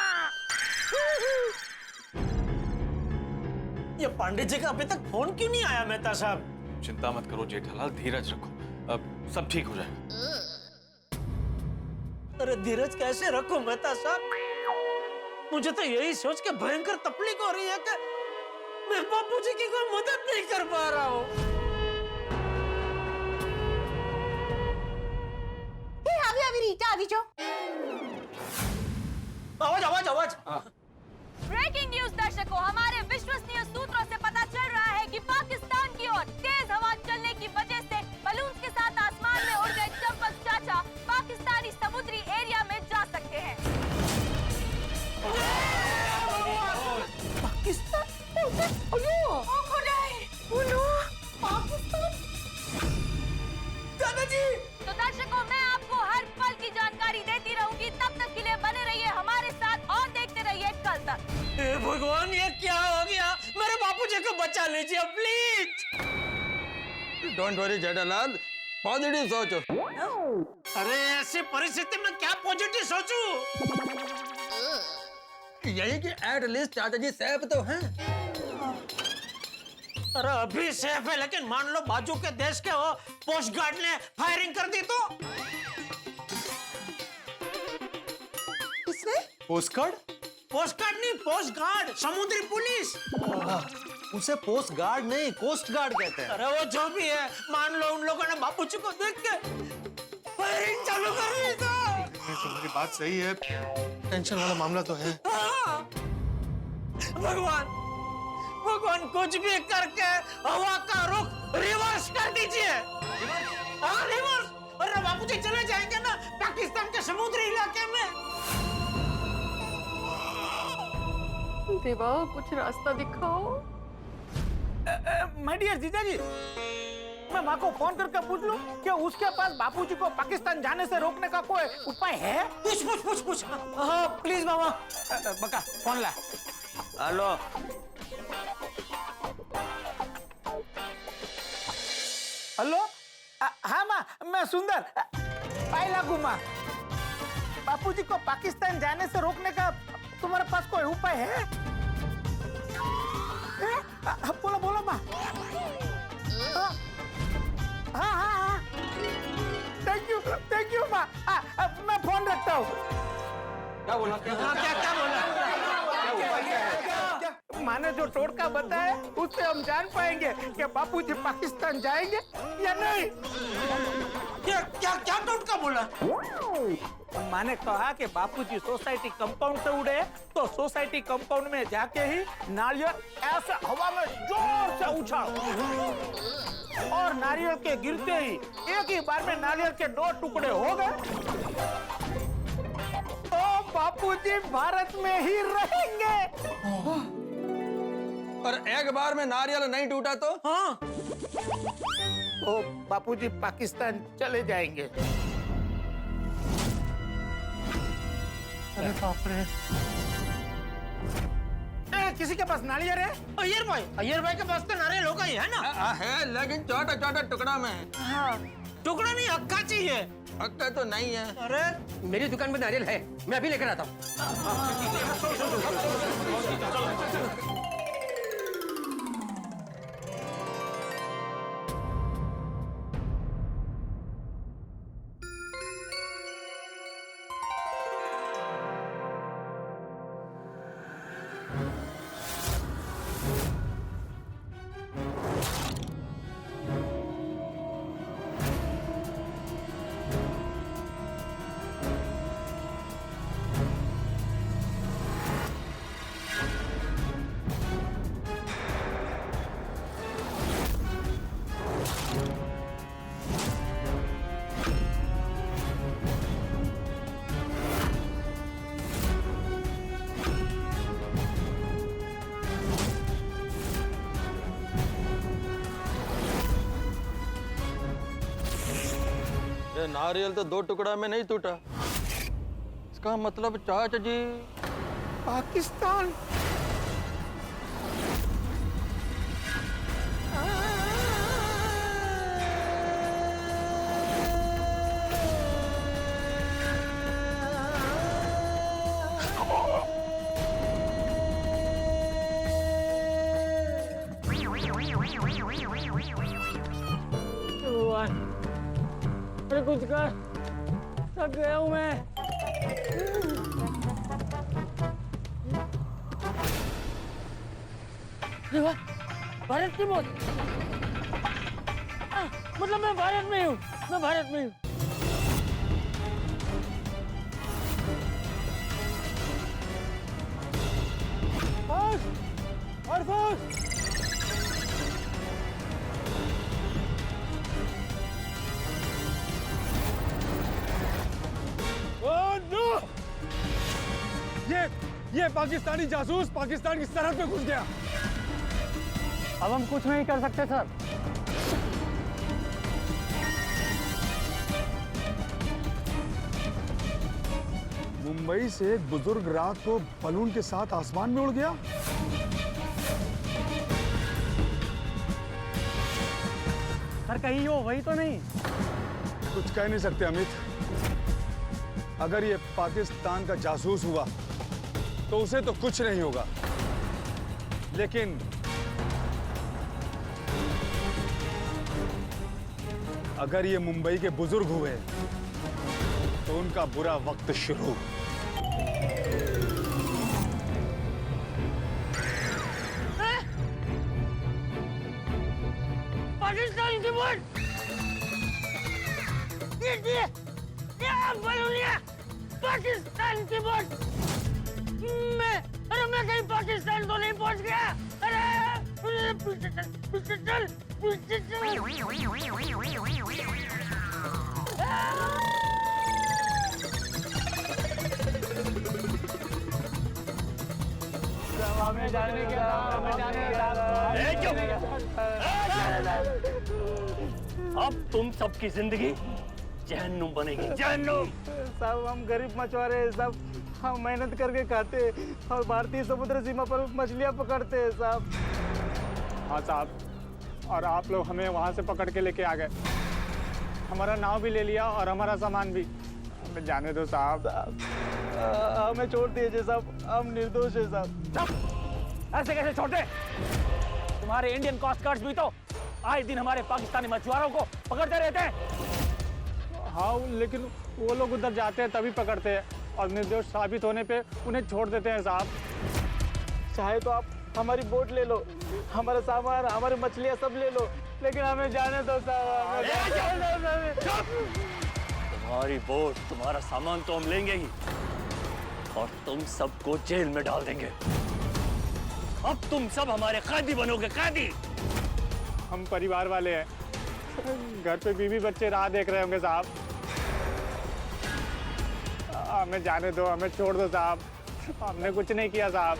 ये पांडे जी का अभी तक फोन क्यों नहीं आया मेहता साहब? चिंता मत करो जेठालाल, धीरज रखो, अब सब ठीक हो जाएगा। अरे धीरज कैसे रखूं मेहता साहब? मुझे तो यही सोच के भयंकर तकलीफ हो रही है कि मैं बापू जी की कोई मदद नहीं कर पा रहा हूँ। अभी रीटा अभी जो आवाज। ब्रेकिंग न्यूज दर्शकों, हमारे विश्वसनीय सूत्रों से पता चल रहा है कि पाकिस्तान की ओर तेज हवा चलने की वजह से बलून के साथ आसमान में उड़ गए चंपक चाचा पाकिस्तानी समुद्री एरिया में जा सकते हैं। पाकिस्तान दादाजी। तो दर्शकों, मैं आपको हर पल की जानकारी देती रहूंगी। तब तक के लिए बने रहिए हमारे साथ और देखते रहिए कल तक। हे भगवान, ये क्या हो गया? मेरे बापूजी को बचा लीजिए please. Don't worry Jethalal, positive सोचो। अरे ऐसी परिस्थिति में क्या पॉजिटिव सोचूं? यही कि एटलीस्ट चाचा जी सेफ तो हैं। अरे अभी सेफ है, लेकिन मान लो बाजू के देश के वो पोस्ट गार्ड ने फायरिंग कर दी तो? किसने? Post card? पोस्ट गार्ड नहीं, पोस्ट गार्ड, समुद्री पुलिस। उसे पोस्ट गार्ड नहीं, कोस्ट गार्ड कहते हैं। अरे वो जो भी है, मान लो उन लोगों ने बापूजी को देख के फायरिंग चालू कर दी तो? तुम्हारी बात सही है, टेंशन वाला मामला तो है। भगवान कुछ भी करके हवा का रुख रिवर्स कर दीजिए। रिवर्स। अरे बापूजी चले जाएंगे ना पाकिस्तान के समुद्री इलाके में। देवा, कुछ रास्ता दिखाओ। माय डियर जीजाजी, मैं माँ को फोन करके पूछ लूं कि उसके पास बापूजी को पाकिस्तान जाने से रोकने का कोई उपाय है? पूछ। हाँ प्लीज मामा। बका फोन ला। हेलो। हेलो। हाँ माँ, मैं सुंदर। पाई लागू माँ। बापूजी को पाकिस्तान जाने से रोकने का तुम्हारे पास कोई उपाय है? बोलो माँ। हाँ। थैंक यू माँ। मैं फोन रखता हूँ। क्या बोला? क्या बोला? माँ ने जो टोटका बताया उससे हम जान पाएंगे कि बापूजी पाकिस्तान जाएंगे या नहीं। क्या टोटका बोला? माँ ने कहा कि बापूजी सोसाइटी कंपाउंड से उड़े तो सोसाइटी कंपाउंड में जाके ही नारियल ऐसे हवा में जोर से उछाल और नारियल के गिरते ही एक ही बार में नारियल के 2 टुकड़े हो गए तो बापूजी भारत में ही रहेंगे। और एक बार में नारियल नहीं टूटा तो? हाँ। तो बापूजी पाकिस्तान चले जाएंगे। अरे बाप रे। किसी के पास नारियल है? अय्यर भाई के पास तो नारियल होगा ही है ना? है, लेकिन छोटा टुकड़ा में है। हाँ, टुकड़ा नहीं, अक्का चाहिए। पक्का तो नहीं है। अरे मेरी दुकान में नारियल है, मैं अभी लेकर आता हूँ। ये नारियल तो 2 टुकड़ा में नहीं टूटा। इसका मतलब चाचा जी पाकिस्तान। अरे कुछ कर, थक गया हूँ मैं। भारत की बोल, मतलब मैं भारत में हूँ, मैं भारत में हूँ। ये पाकिस्तानी जासूस पाकिस्तान की सरहद पे घुस गया। अब हम कुछ नहीं कर सकते सर। मुंबई से एक बुजुर्ग रात को बलून के साथ आसमान में उड़ गया। सर कहीं वो वही तो नहीं? कुछ कह नहीं सकते अमित। अगर ये पाकिस्तान का जासूस हुआ तो उसे तो कुछ नहीं होगा, लेकिन अगर ये मुंबई के बुजुर्ग हुए तो उनका बुरा वक्त शुरू। पाकिस्तान की बोट, ये बलूनिया पाकिस्तान की बोट। मैं कहीं पाकिस्तान तो नहीं पहुंच गया? अरे पीछे चल, पीछे चल, पीछे चल। हमें जाने क्या, हमें जाने क्या। अब तुम सबकी जिंदगी जहन्नुम बनेगी, जहन्नुम। साहब हम गरीब मछुआरे हैं साहब, हम मेहनत करके खाते हैं और भारतीय समुद्र सीमा पर मछलियां पकड़ते हैं साहब। हाँ साहब, और आप लोग हमें वहाँ से पकड़ के लेके आ गए, हमारा नाव भी ले लिया और हमारा सामान भी। हमें जाने दो साहब, हमें छोड़ दीजिए साहब, हम निर्दोष हैं साहब। ऐसे कैसे छोड़ते? तुम्हारे इंडियन कोस्ट गार्ड्स भी तो आए दिन हमारे पाकिस्तानी मछुआरों को पकड़ते रहते हैं। हाँ लेकिन वो लोग उधर जाते हैं तभी पकड़ते हैं और निर्दोष साबित होने पे उन्हें छोड़ देते हैं साहब। चाहे तो आप हमारी बोट ले लो, हमारा सामान, हमारी मछलियाँ सब ले लो, लेकिन हमें जाने दो साहब। तुम्हारी बोट, तुम्हारा सामान तो हम लेंगे ही और तुम सबको जेल में डाल देंगे। अब तुम सब हमारे कैदी बनोगे, कैदी। हम परिवार वाले हैं, घर पे बीवी बच्चे राह देख रहे होंगे साहब। हमें जाने दो, हमें छोड़ दो साहब, हमने कुछ नहीं किया साहब।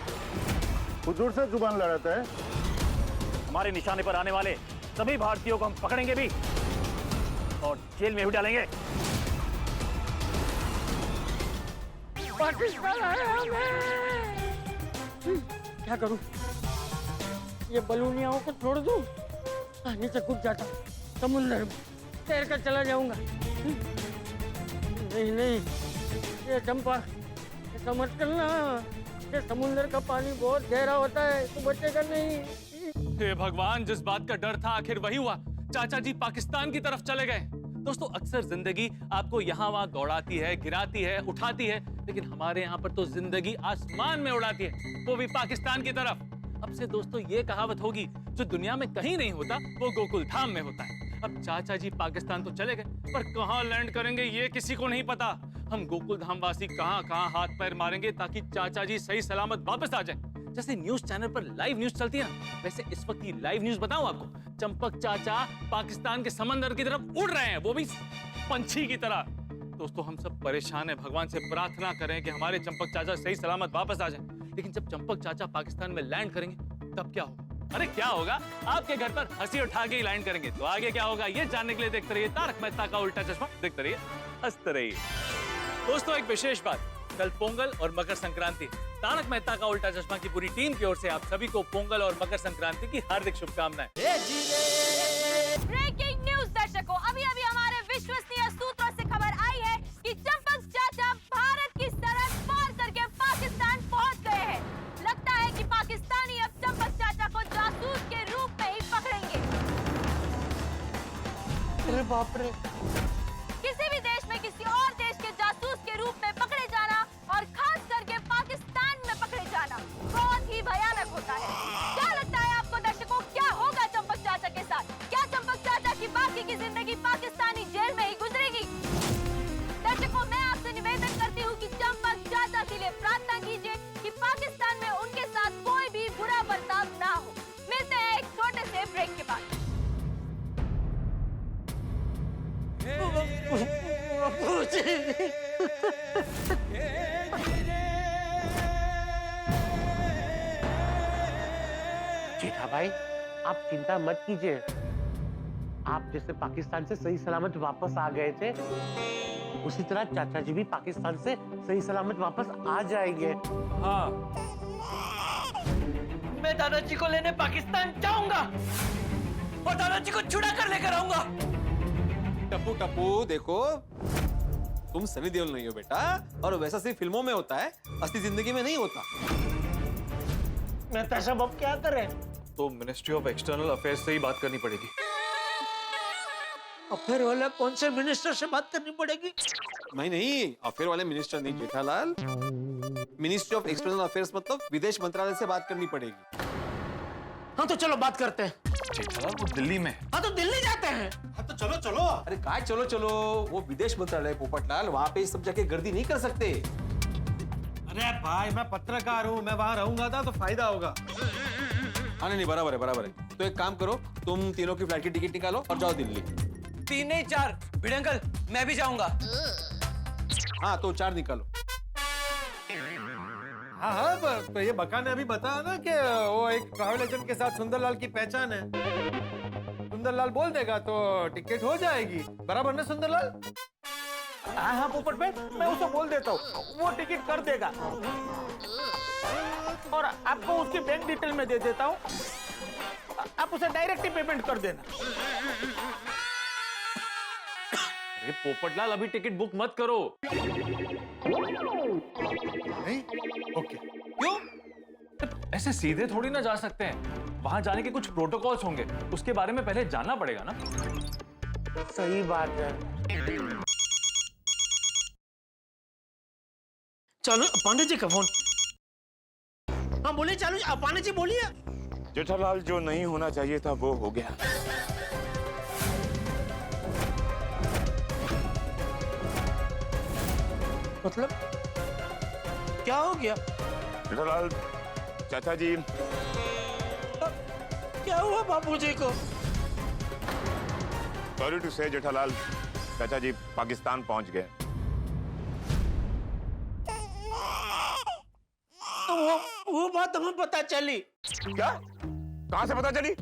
हुजूर से जुबान लड़ाते हैं। हमारे निशाने पर आने वाले सभी भारतीयों को हम पकड़ेंगे भी और जेल में भी डालेंगे। पाकिस्तान आया हमें। क्या करूं? ये बलूनियाओं को छोड़ दूं? पानी से कूद जाता, समुद्र में तैर कर चला जाऊंगा। नहीं नहीं, ये चंपा ऐसा मत करना। ये समुद्र का पानी बहुत गहरा होता है, तू बचेगा नहीं। हे भगवान, जिस बात का डर था आखिर वही हुआ। चाचा जी पाकिस्तान की तरफ चले गए। दोस्तों, अक्सर जिंदगी आपको यहाँ वहाँ दौड़ाती है, गिराती है, उठाती है, लेकिन हमारे यहाँ पर तो जिंदगी आसमान में उड़ाती है, वो भी पाकिस्तान की तरफ। अब से दोस्तों ये कहावत होगी, जो दुनिया में कहीं नहीं होता वो गोकुल धाम में होता है। अब चाचा जी पाकिस्तान तो चले गए, पर कहाँ लैंड करेंगे ये किसी को नहीं पता। हम गोकुल धाम वासी कहाँ कहाँ हाथ पैर मारेंगे ताकि चाचा जी सही सलामत वापस आ जाए। जैसे न्यूज चैनल पर लाइव न्यूज चलती है ना, वैसे इस वक्त की लाइव न्यूज बताऊं आपको। चंपक चाचा पाकिस्तान के समंदर की तरफ उड़ रहे हैं, वो भी पंछी की तरह। दोस्तों, हम सब परेशान हैं, भगवान से प्रार्थना करें कि हमारे चंपक चाचा सही सलामत वापस आ जाए। लेकिन जब चंपक चाचा पाकिस्तान में लैंड करेंगे तब क्या होगा? अरे क्या होगा, आपके घर पर हंसी उठा के ही लैंड करेंगे। तो आगे क्या होगा ये जानने के लिए देखते रहिए तारक मेहता का उल्टा चश्मा। देखते रहिए, हंसते रहिए। दोस्तों, एक विशेष बात, कल पोंगल और मकर संक्रांति। तारक मेहता का उल्टा चश्मा की पूरी टीम की ओर से आप सभी को पोंगल और मकर संक्रांति की हार्दिक शुभकामनाएं। ब्रेकिंग न्यूज दर्शकों, अभी अभी हमारे विश्वसनीय सूत्रों से खबर आई है कि चंपक चाचा भारत की सरहद पार करके पाकिस्तान पहुंच गए हैं। लगता है कि पाकिस्तानी अब चंपक चाचा को जासूस के रूप में ही पकड़ेंगे। अरे बाप रे! किसी भी देश में किसी और देश के जासूस के रूप में पकड़े जाना, और खास करके पाकिस्तान में पकड़े जाना, बहुत ही भयानक होता है। क्या लगता है आपको दर्शकों, क्या होगा चंपक चाचा के साथ? क्या चंपक चाचा की बाकी की जिंदगी पाकिस्तानी जेल में ही गुजरेगी? दर्शकों, मैं आपसे निवेदन करती हूँ कि चंपक चाचा के लिए प्रार्थना कीजिए कि पाकिस्तान में उनके साथ कोई भी बुरा बर्ताव ना हो। मिलते हैं एक छोटे से ब्रेक के बाद। जेठा भाई, आप चिंता मत कीजिए। आप जैसे पाकिस्तान से सही सलामत वापस आ गए थे, उसी तरह चाचा जी भी पाकिस्तान से सही सलामत वापस आ जाएंगे। हाँ, मैं दादाजी को लेने पाकिस्तान जाऊंगा और दादाजी को छुड़ा कर लेकर आऊंगा। टप्पू टप्पू, देखो तुम सनी देओल नहीं हो बेटा, और वैसा सिर्फ फिल्मों में होता है, असली जिंदगी में नहीं होता। मेहता साहब, अब क्या करें? तो मिनिस्ट्री ऑफ एक्सटर्नल अफेयर्स से ही बात करनी पड़ेगी। अफेयर वाला कौन से मिनिस्टर से बात करनी पड़ेगी? नहीं, अफेयर वाले मिनिस्टर नहीं Jethalal, ministry of external affairs मतलब विदेश मंत्रालय से बात करनी पड़ेगी। हाँ तो चलो बात करते हैं। जेठालाल, वो दिल्ली में। हाँ तो दिल्ली जाते हैं। हाँ तो चलो चलो। अरे काय चलो चलो, वो विदेश मंत्रालय पोपटलाल, वहाँ पे सब जाके गर्दी नहीं कर सकते। अरे भाई, मैं पत्रकार हूँ, मैं वहाँ रहूंगा था तो फायदा होगा। हाँ नहीं, बराबर है बराबर है। तो एक काम करो, तुम तीनों की फ्लाइट की टिकट निकालो और जाओ दिल्ली। 3 नहीं 4। भिड़े अंकल, मैं भी जाऊंगा। हाँ तो 4 निकालो। हाँ हाँ, तो ये बका ने अभी बताया ना कि वो एक ट्रैवल एजेंट के साथ सुंदरलाल की पहचान है। सुंदरलाल बोल देगा तो टिकट हो जाएगी, बराबर ना सुंदरलाल? हाँ हाँ पोपट भाई, मैं उसे बोल देता हूँ, वो टिकट कर देगा। और आपको उसकी बैंक डिटेल में दे देता हूँ, आप उसे डायरेक्ट ही पेमेंट कर देना। अरे पोपटलाल, अभी टिकट बुक मत करो। नहीं? ओके। क्यों? ऐसे सीधे थोड़ी ना जा सकते हैं, वहां जाने के कुछ प्रोटोकॉल्स होंगे, उसके बारे में पहले जानना पड़ेगा ना। सही बात है। चलो पांडे जी का फोन। हाँ बोलिए, चालू पांडे जी बोलिए। जेठालाल, जो नहीं होना चाहिए था वो हो गया। मतलब क्या हो गया? जेठालाल, चाचा जी। क्या हुआ बापूजी को? सॉरी टू से जेठालाल, चाचा जी पाकिस्तान पहुंच गए। तो वो बात हमें पता चली। क्या? कहाँ से पता चली?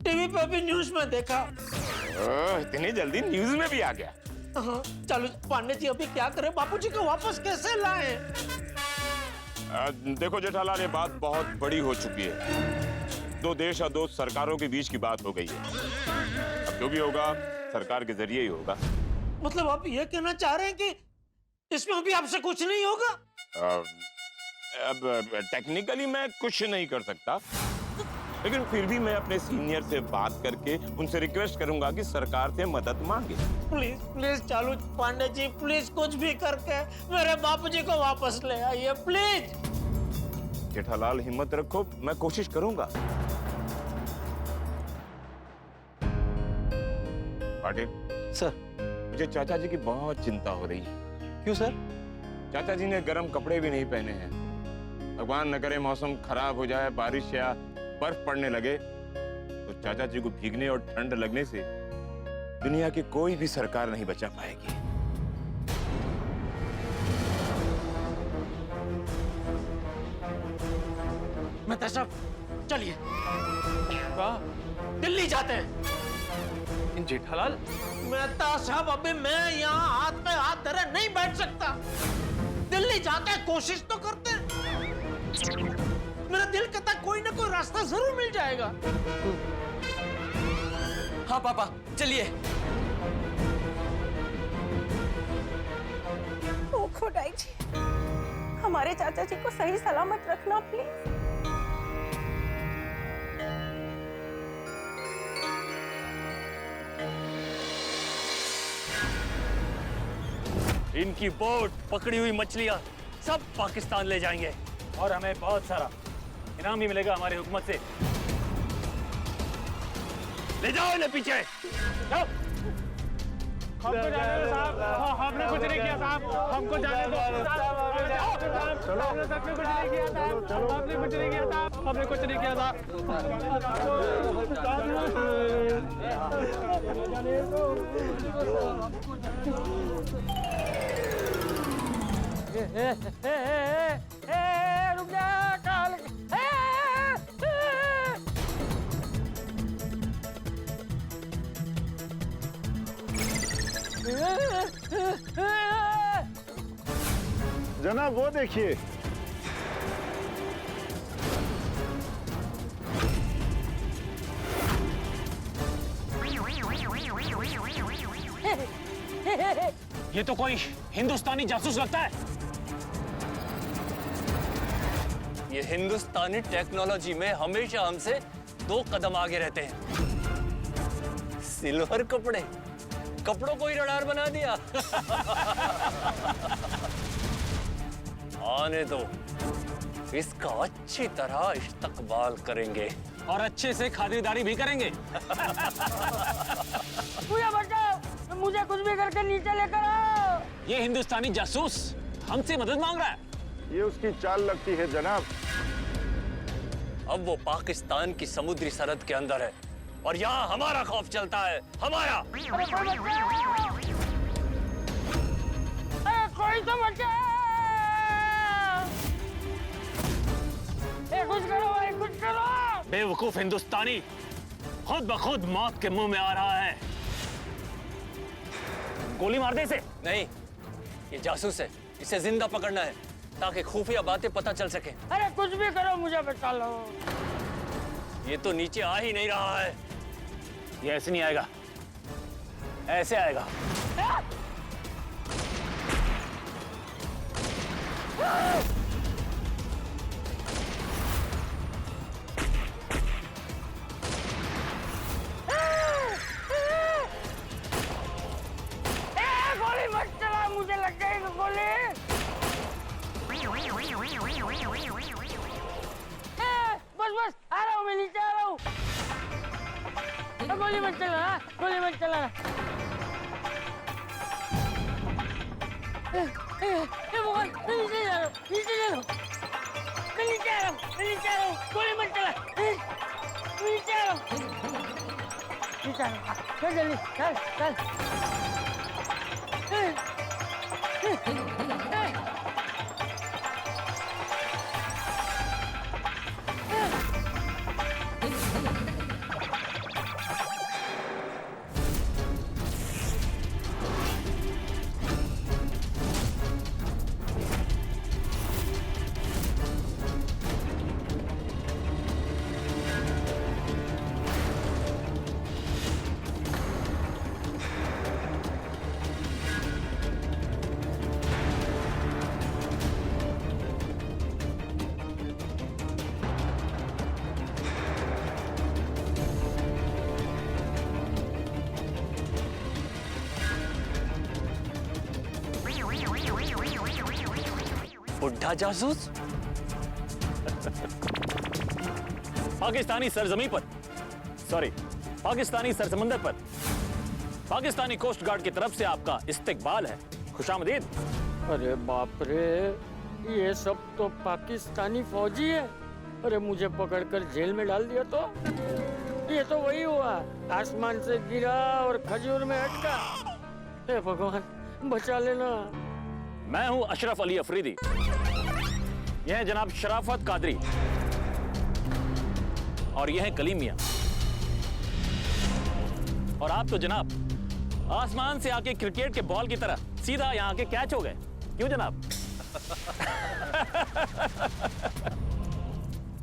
टीवी पे भी न्यूज में देखा। इतनी जल्दी न्यूज में भी आ गया? हाँ, चलो पांडे जी अभी क्या करें, बापूजी को वापस कैसे लाएं? देखो जेठालाल, ये बात बहुत बड़ी हो चुकी है। 2 देश और 2 सरकारों के बीच की बात हो गई है। अब जो भी होगा सरकार के जरिए ही होगा। मतलब आप ये कहना चाह रहे हैं कि इसमें अभी आपसे कुछ नहीं होगा। अब टेक्निकली मैं कुछ नहीं कर सकता, लेकिन फिर भी मैं अपने सीनियर से बात करके उनसे रिक्वेस्ट करूंगा कि सरकार से मदद मांगे। प्लीज प्लीज चालू पांडे जी, प्लीज कुछ भी करके मेरे बापूजी को वापस ले आइए प्लीज। जेठालाल हिम्मत रखो, मैं कोशिश करूंगा। पाटिल सर, मुझे चाचा जी की बहुत चिंता हो रही है। क्यों सर? चाचा जी ने गर्म कपड़े भी नहीं पहने हैं। भगवान न करे मौसम खराब हो जाए, बारिश या बर्फ पड़ने लगे, तो चाचा जी को भीगने और ठंड लगने से दुनिया की कोई भी सरकार नहीं बचा पाएगी। मेहता साहब चलिए, दिल्ली जाते हैं। जेठालाल, मेहता साहब अभी मैं यहाँ हाथ पे हाथ धरे नहीं बैठ सकता। दिल्ली जाके कोशिश तो करते हैं। मेरा दिल कहता है कोई ना कोई रास्ता जरूर मिल जाएगा। हाँ पापा चलिए। ओ खुदाई जी, हमारे चाचा जी को सही सलामत रखना प्लीज। इनकी बोट, पकड़ी हुई मछलियां सब पाकिस्तान ले जाएंगे और हमें बहुत सारा इनाम भी मिलेगा हमारी हुकूमत से। ले जाओ इन्हें पीछे। जाओ। हमको जाने दो साहब, हमने कुछ नहीं किया साहब, हमको जाने दो। चलो, हमने कुछ नहीं किया साहब, हमने कुछ नहीं किया साहब, हमने कुछ नहीं किया साहब। रुक जा काल। जनाब वो देखिए, ये तो कोई हिंदुस्तानी जासूस लगता है। ये हिंदुस्तानी टेक्नोलॉजी में हमेशा हमसे 2 कदम आगे रहते हैं। सिल्वर कपड़े, कपड़ों को ही रडार बना दिया। आने दो, इसका अच्छी तरह इस्तकबाल करेंगे और अच्छे से खातिरदारी भी करेंगे। मुझे बचाओ, मुझे कुछ भी करके नीचे लेकर आओ। ये हिंदुस्तानी जासूस हमसे मदद मांग रहा है। ये उसकी चाल लगती है जनाब। अब वो पाकिस्तान की समुद्री सरहद के अंदर है और यहाँ हमारा खौफ चलता है, हमारा। अरे कोई तो बचाओ। कुछ करो भाई, कुछ करो। बेवकूफ हिंदुस्तानी खुद ब खुद मौत के मुंह में आ रहा है। गोली मार दे इसे। नहीं, ये जासूस है, इसे जिंदा पकड़ना है ताकि खुफिया बातें पता चल सके। अरे कुछ भी करो, मुझे बचा लो। ये तो नीचे आ ही नहीं रहा है। ये ऐसे नहीं आएगा, ऐसे आएगा। गोली मत चला, मुझे लग जाएगी गोली। बस बस आ रहा हूँ, मैं नीचे आ रहा हूँ। गोली मत चला, गोली मत चला। भगवान, मैं नीचे जा रहा हूँ, नीचे जा रहा हूँ, मैं नीचे आ रहा हूँ, मैं नीचे आ रहा हूँ। गोली मत चला, मैं नीचे आ रहा हूँ, नीचे आ रहा हूँ। चल जल्दी, चल चल। बुढ़ा जासूस। पाकिस्तानी सरजमी पर, सॉरी, पाकिस्तानी सरसमुंदर पर पाकिस्तानी कोस्ट गार्ड की तरफ से आपका इस्तकबाल है। खुशामदीद। अरे बाप रे, ये सब तो पाकिस्तानी फौजी है। अरे मुझे पकड़कर जेल में डाल दिया तो ये तो वही हुआ, आसमान से गिरा और खजूर में अटका। हे भगवान बचा लेना। मैं हूं अशरफ अली अफरीदी, यह है जनाब शराफत कादरी और यह है कलीम मियां। और आप तो जनाब आसमान से आके क्रिकेट के बॉल की तरह सीधा यहां आके कैच हो गए, क्यों जनाब?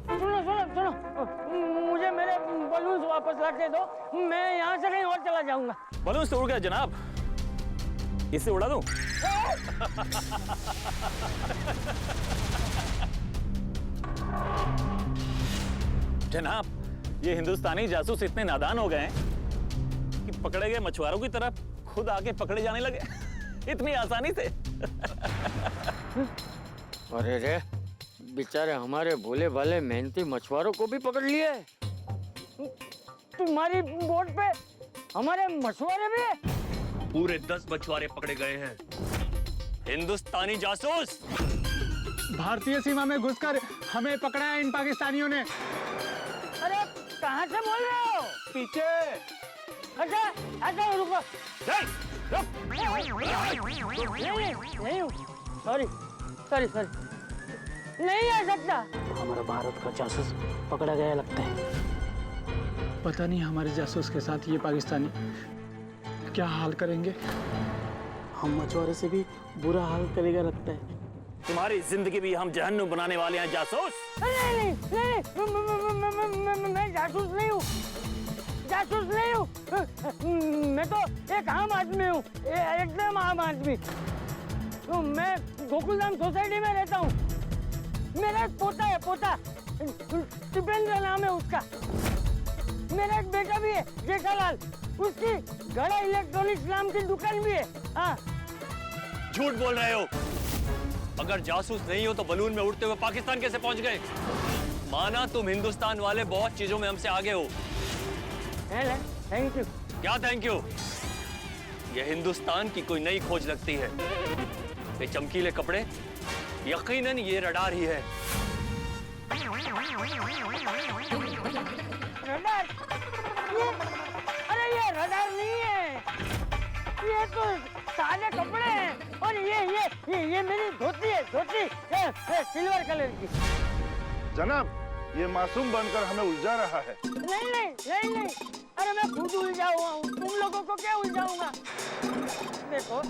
सुनो सुनो सुनो, मुझे मेरे बलून्स वापस ला के दो, मैं यहाँ से कहीं और चला जाऊंगा। बलून तो उड़ गया जनाब, इसे उड़ा दूं? जनाब, ये हिंदुस्तानी जासूस इतने नादान हो गए हैं कि पकड़े गए मछुआरों की तरफ खुद आके पकड़े जाने लगे इतनी आसानी से। अरे रे, बेचारे हमारे भोले भाले मेहनती मछुआरों को भी पकड़ लिए। तुम्हारी बोट पे हमारे मछुआरे भी है? पूरे 10 मछुआरे पकड़े गए हैं। हिंदुस्तानी जासूस भारतीय सीमा में घुसकर हमें पकड़ा है इन पाकिस्तानियों ने। अरे कहाँ से बोल रहे हो? पीछे। अच्छा अच्छा, रुको। सॉरी सॉरी सॉरी, नहीं आ सकता। हमारा भारत का जासूस पकड़ा गया लगता है। पता नहीं हमारे जासूस के साथ ये पाकिस्तानी क्या हाल करेंगे। हम मछुआरे से भी बुरा हाल करेगा लगता है। तुम्हारी जिंदगी भी हम जहन्नुम बनाने वाले हैं जासूस। नहीं नहीं नहीं, मैं जासूस नहीं हूँ, जासूस नहीं हूँ। मैं तो एक आम आदमी हूँ, एकदम आम आदमी। मैं गोकुलधाम सोसाइटी में रहता हूँ। मेरा एक पोता है, पोता टिपेंद्र नाम है उसका। मेरा एक बेटा भी है जेठालाल, उसकी गड़ा इलेक्ट्रॉनिक्स नाम की दुकान भी है। हाँ, झूठ बोल रहे हो। अगर जासूस नहीं हो तो बलून में उड़ते हुए पाकिस्तान कैसे पहुंच गए? माना तुम हिंदुस्तान वाले बहुत चीजों में हमसे आगे हो। Thank you. क्या थैंक यू? ये हिंदुस्तान की कोई नई खोज लगती है। ये चमकीले कपड़े, यकीनन ये रडार ही है। रडार? अरे ये रडार नहीं है, ये तो सादे कपड़े हैं। और ये मेरी धोती है, धोती सिल्वर कलर की। जनाब, ये मासूम बनकर हमें उलझा रहा है। नहीं नहीं नहीं नहीं, अरे मैं खुद उलझा हुआ हूँ, तुम लोगों को क्या उलझाऊंगा? देखो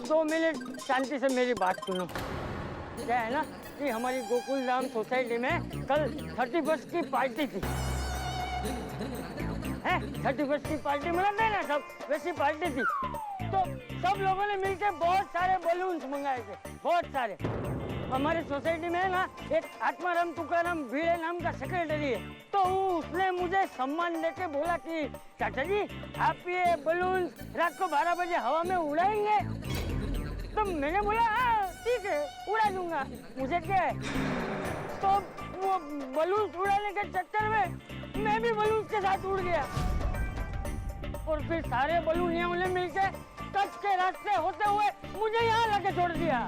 2 मिनट शांति से मेरी बात सुनो। क्या है ना कि हमारी गोकुलधाम सोसाइटी में कल 31st की पार्टी थी। 31st की पार्टी मनाते हैं ना सब, वैसी पार्टी थी। तो सब लोगों ने मिलकर बहुत सारे बलून्स मंगाए थे, बहुत सारे। हमारी सोसाइटी में ना एक आत्माराम तुकाराम भिड़े नाम का सेक्रेटरी है, तो उसने मुझे सम्मान देके बोला कि चाचा जी आप ये बलून्स रात को 12 बजे हवा में उड़ाएंगे। तो मैंने बोला हाँ ठीक है, उड़ा दूंगा, मुझे क्या है। तो वो बलून्स उड़ाने के चक्कर में मैं भी बलून्स के साथ उड़ गया। और फिर सारे बलूनियों ने मिलकर कच्छ के रास्ते होते हुए मुझे यहाँ लाके छोड़ दिया।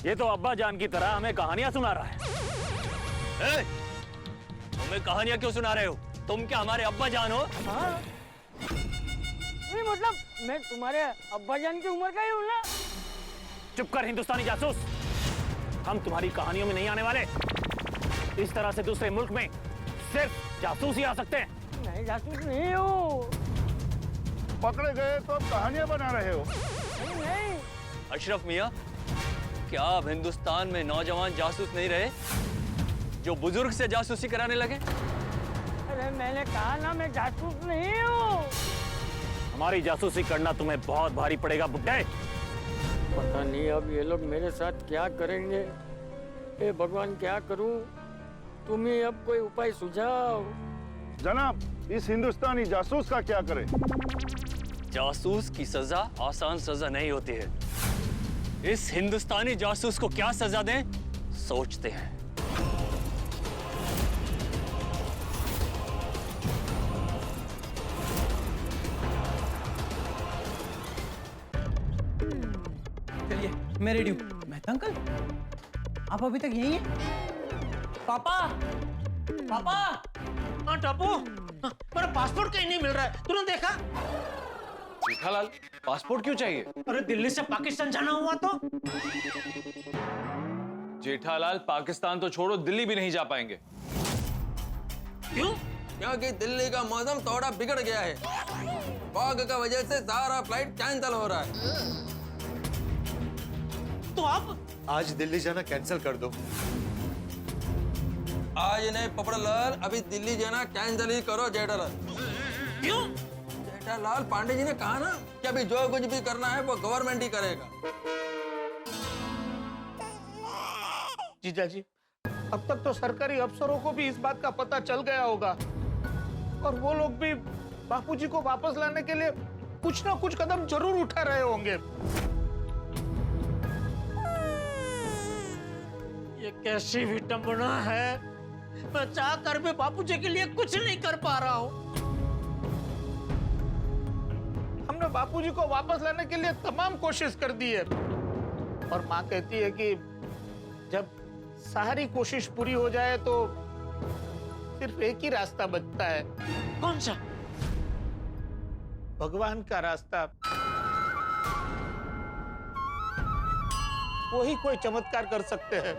ये तो अब्बा जान की तरह हमें कहानियां सुना रहा है। तुम्हें कहानियां क्यों सुना रहे हो? तुम क्या हमारे अब्बा जान हो? हाँ? नहीं मतलब मैं तुम्हारे अब्बा जान की उम्र का ही हूँ ना। चुप कर हिंदुस्तानी जासूस, हम तुम्हारी कहानियों में नहीं आने वाले। इस तरह से दूसरे मुल्क में सिर्फ जासूस ही आ सकते हैं। नहीं जासूस नहीं हूँ। पकड़े गए तो अब कहानियां बना रहे हो। नहीं। अशरफ मियां, क्या अब हिंदुस्तान में नौजवान जासूस नहीं रहे जो बुजुर्ग से जासूसी कराने लगे? अरे मैंने कहा ना मैं जासूस नहीं हूँ। हमारी जासूसी करना तुम्हें बहुत भारी पड़ेगा बुड्ढे। पता नहीं अब ये लोग मेरे साथ क्या करेंगे। हे भगवान क्या करूं, तुम ही अब कोई उपाय सुझाओ। जनाब, इस हिंदुस्तानी जासूस का क्या करें? जासूस की सजा आसान सजा नहीं होती है। इस हिंदुस्तानी जासूस को क्या सजा दें, सोचते हैं। चलिए, मैं रेडी हूँ। मेहता अंकल, आप अभी तक यहीं हैं? पापा, पापा, हाँ टप्पू, मेरा पासपोर्ट कहीं नहीं मिल रहा है, तूने देखा? जेठालाल, पासपोर्ट क्यों चाहिए? अरे दिल्ली से पाकिस्तान जाना हुआ तो? जेठालाल, पाकिस्तान तो छोड़ो, दिल्ली भी नहीं जा पाएंगे। क्यों? क्योंकि दिल्ली का मौसम थोड़ा बिगड़ गया है। फॉग की वजह से सारा फ्लाइट कैंसिल हो रहा है। तो आप आज दिल्ली जाना कैंसिल कर दो। आज नहीं पपड़लाल, अभी दिल्ली जाना कैंसिल ही करो जेठालाल। क्यों? जेठालाल, पांडे जी ने कहा ना कि अभी जो कुछ भी करना है वो गवर्नमेंट ही करेगा। जीजा जी, अब तक तो सरकारी अफसरों को भी इस बात का पता चल गया होगा और वो लोग भी बापूजी को वापस लाने के लिए कुछ ना कुछ कदम जरूर उठा रहे होंगे। ये कैसी विडंबना है, मैं चाह कर भी बापूजी के लिए कुछ नहीं कर पा रहा हूँ। हमने बापूजी को वापस लाने के लिए तमाम कोशिश कर दी है और माँ कहती है कि जब सारी कोशिश पूरी हो जाए तो सिर्फ एक ही रास्ता बचता है। कौन सा? भगवान का रास्ता। वही कोई चमत्कार कर सकते हैं।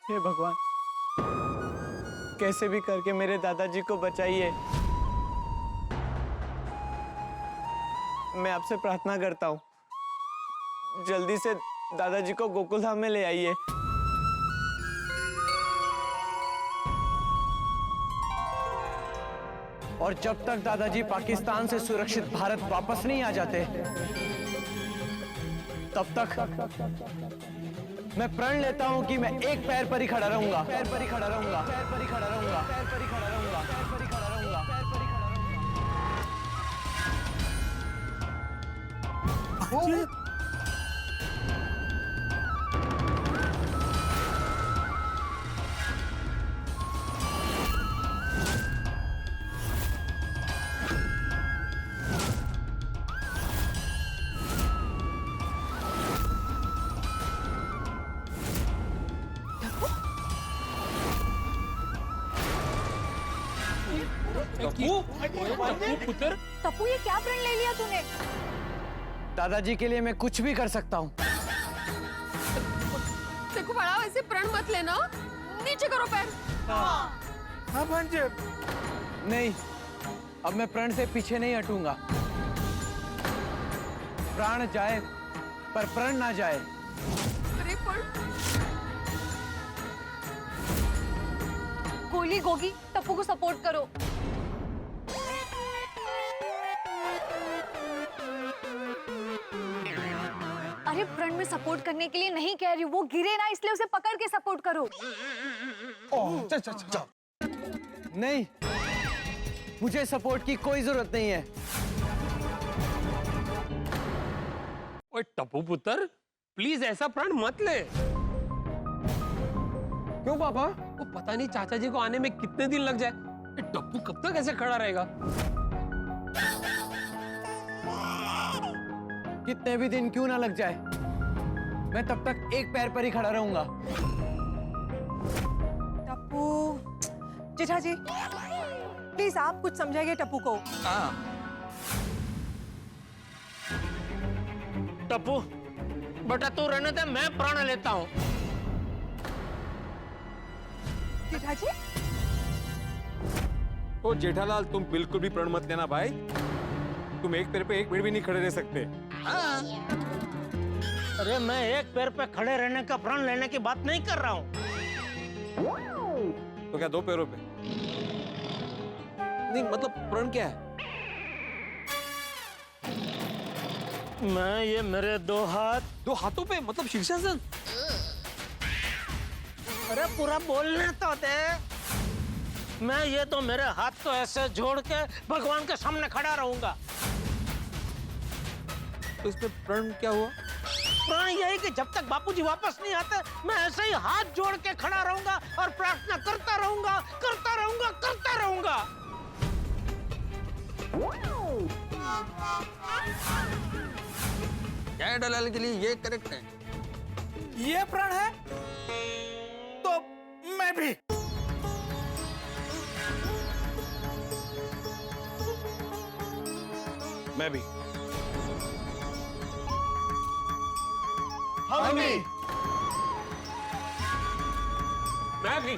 हे भगवान, कैसे भी करके मेरे दादाजी को बचाइए। मैं आपसे प्रार्थना करता हूँ, जल्दी से दादाजी को गोकुल धाम में ले आइए। और जब तक दादाजी पाकिस्तान से सुरक्षित भारत वापस नहीं आ जाते, तब तक मैं प्रण लेता हूं कि मैं एक पैर पर ही खड़ा रहूंगा। पैर पर ही खड़ा रहूंगा। पैर पर ही खड़ा रहूंगा। पैर पर ही खड़ा रहूंगा। पैर पर ही खड़ा रहूंगा। पैर पर ही खड़ा रहूंगा। पुत्र, टप्पू, ये क्या प्रण ले लिया तूने? दादाजी के लिए मैं कुछ भी कर सकता हूँ। देखो बड़ा, वैसे प्रण मत लेना, नीचे करो पैर। हाँ भांजे। नहीं, अब मैं प्रण से पीछे नहीं हटूंगा। प्राण जाए पर प्रण ना जाए। अरे पर गोली गोगी, टप्पू को सपोर्ट करो। अरे प्रण में सपोर्ट करने के लिए नहीं कह रही हूँ, वो गिरे ना इसलिए उसे पकड़ के सपोर्ट करो। नहीं, मुझे सपोर्ट की कोई जरूरत नहीं है। ओए टप्पू पुत्र, प्लीज ऐसा प्रण मत ले। क्यों पापा? वो पता नहीं चाचा जी को आने में कितने दिन लग जाए। ये टप्पू कब तक ऐसे खड़ा रहेगा? कितने भी दिन क्यों ना लग जाए, मैं तब तक एक पैर पर ही खड़ा रहूंगा। टप्पू, जेठा जी, प्लीज आप कुछ समझाइए टप्पू को। टप्पू बेटा, तू रहने दे, मैं प्रण लेता हूँ। जेठा जी? ओ जेठालाल, तुम बिल्कुल भी प्रण मत लेना भाई। तुम एक पैर पे एक मिनट भी नहीं खड़े रह सकते। अरे मैं एक पैर पे खड़े रहने का प्रण लेने की बात नहीं कर रहा हूँ। तो क्या 2 पैरों पे? नहीं मतलब प्रण क्या है? मैं ये मेरे 2 हाथ 2 हाथों पे मतलब शीर्षासन? अरे पूरा बोलने तो दे। मैं ये तो मेरे हाथ तो ऐसे जोड़ के भगवान के सामने खड़ा रहूंगा। तो इसमें प्रण क्या हुआ? प्रण यही कि जब तक बापूजी वापस नहीं आते मैं ऐसे ही हाथ जोड़ के खड़ा रहूंगा और प्रार्थना करता रहूंगा, करता रहूंगा, करता रहूंगा। जेठालाल के लिए ये करेक्ट है। ये प्रण है तो मैं भी। मैं भी। हम भी। मैं भी।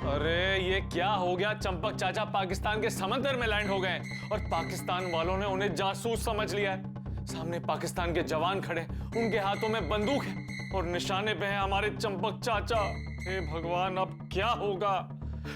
अरे ये क्या हो गया? चंपक चाचा पाकिस्तान के समंदर में लैंड हो गए और पाकिस्तान वालों ने उन्हें जासूस समझ लिया है। सामने पाकिस्तान के जवान खड़े, उनके हाथों में बंदूक है और निशाने पे है हमारे चंपक चाचा। हे भगवान, अब क्या होगा?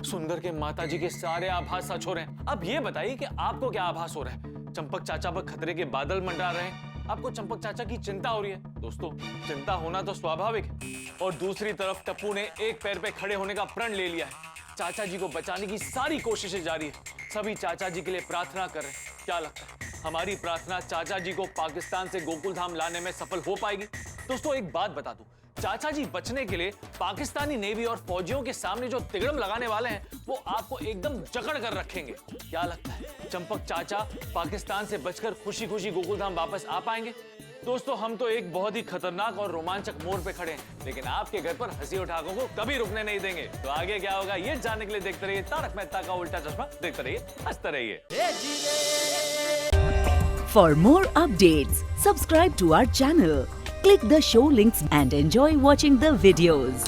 सुंदर के माताजी के सारे आभास सच हो रहे हैं। अब ये बताइए कि आपको क्या आभास हो रहा है? चंपक चाचा पर खतरे के बादल मंडरा रहे हैं, आपको चंपक चाचा की चिंता हो रही है। दोस्तों, चिंता होना तो स्वाभाविक है। और दूसरी तरफ टप्पू ने एक पैर पे खड़े होने का प्रण ले लिया है। चाचा जी को बचाने की सारी कोशिशें जारी है। सभी चाचा जी के लिए प्रार्थना कर रहे हैं। क्या लगता है हमारी प्रार्थना चाचा जी को पाकिस्तान से गोकुल धाम लाने में सफल हो पाएगी? दोस्तों, एक बात बता दूं, चाचा जी बचने के लिए पाकिस्तानी नेवी और फौजियों के सामने जो तिगड़म लगाने वाले हैं वो आपको एकदम जकड़ कर रखेंगे। क्या लगता है चंपक चाचा पाकिस्तान से बचकर खुशी खुशी गोकुल धाम वापस आ पाएंगे? दोस्तों, हम तो एक बहुत ही खतरनाक और रोमांचक मोड़ पे खड़े हैं, लेकिन आपके घर पर हंसी उठाकों को कभी रुकने नहीं देंगे। तो आगे क्या होगा ये जानने के लिए देखते रहिए तारक मेहता का उल्टा चश्मा। देखते रहिए, हंसते रहिए। For more updates, subscribe to our channel, click the show links and enjoy watching the videos.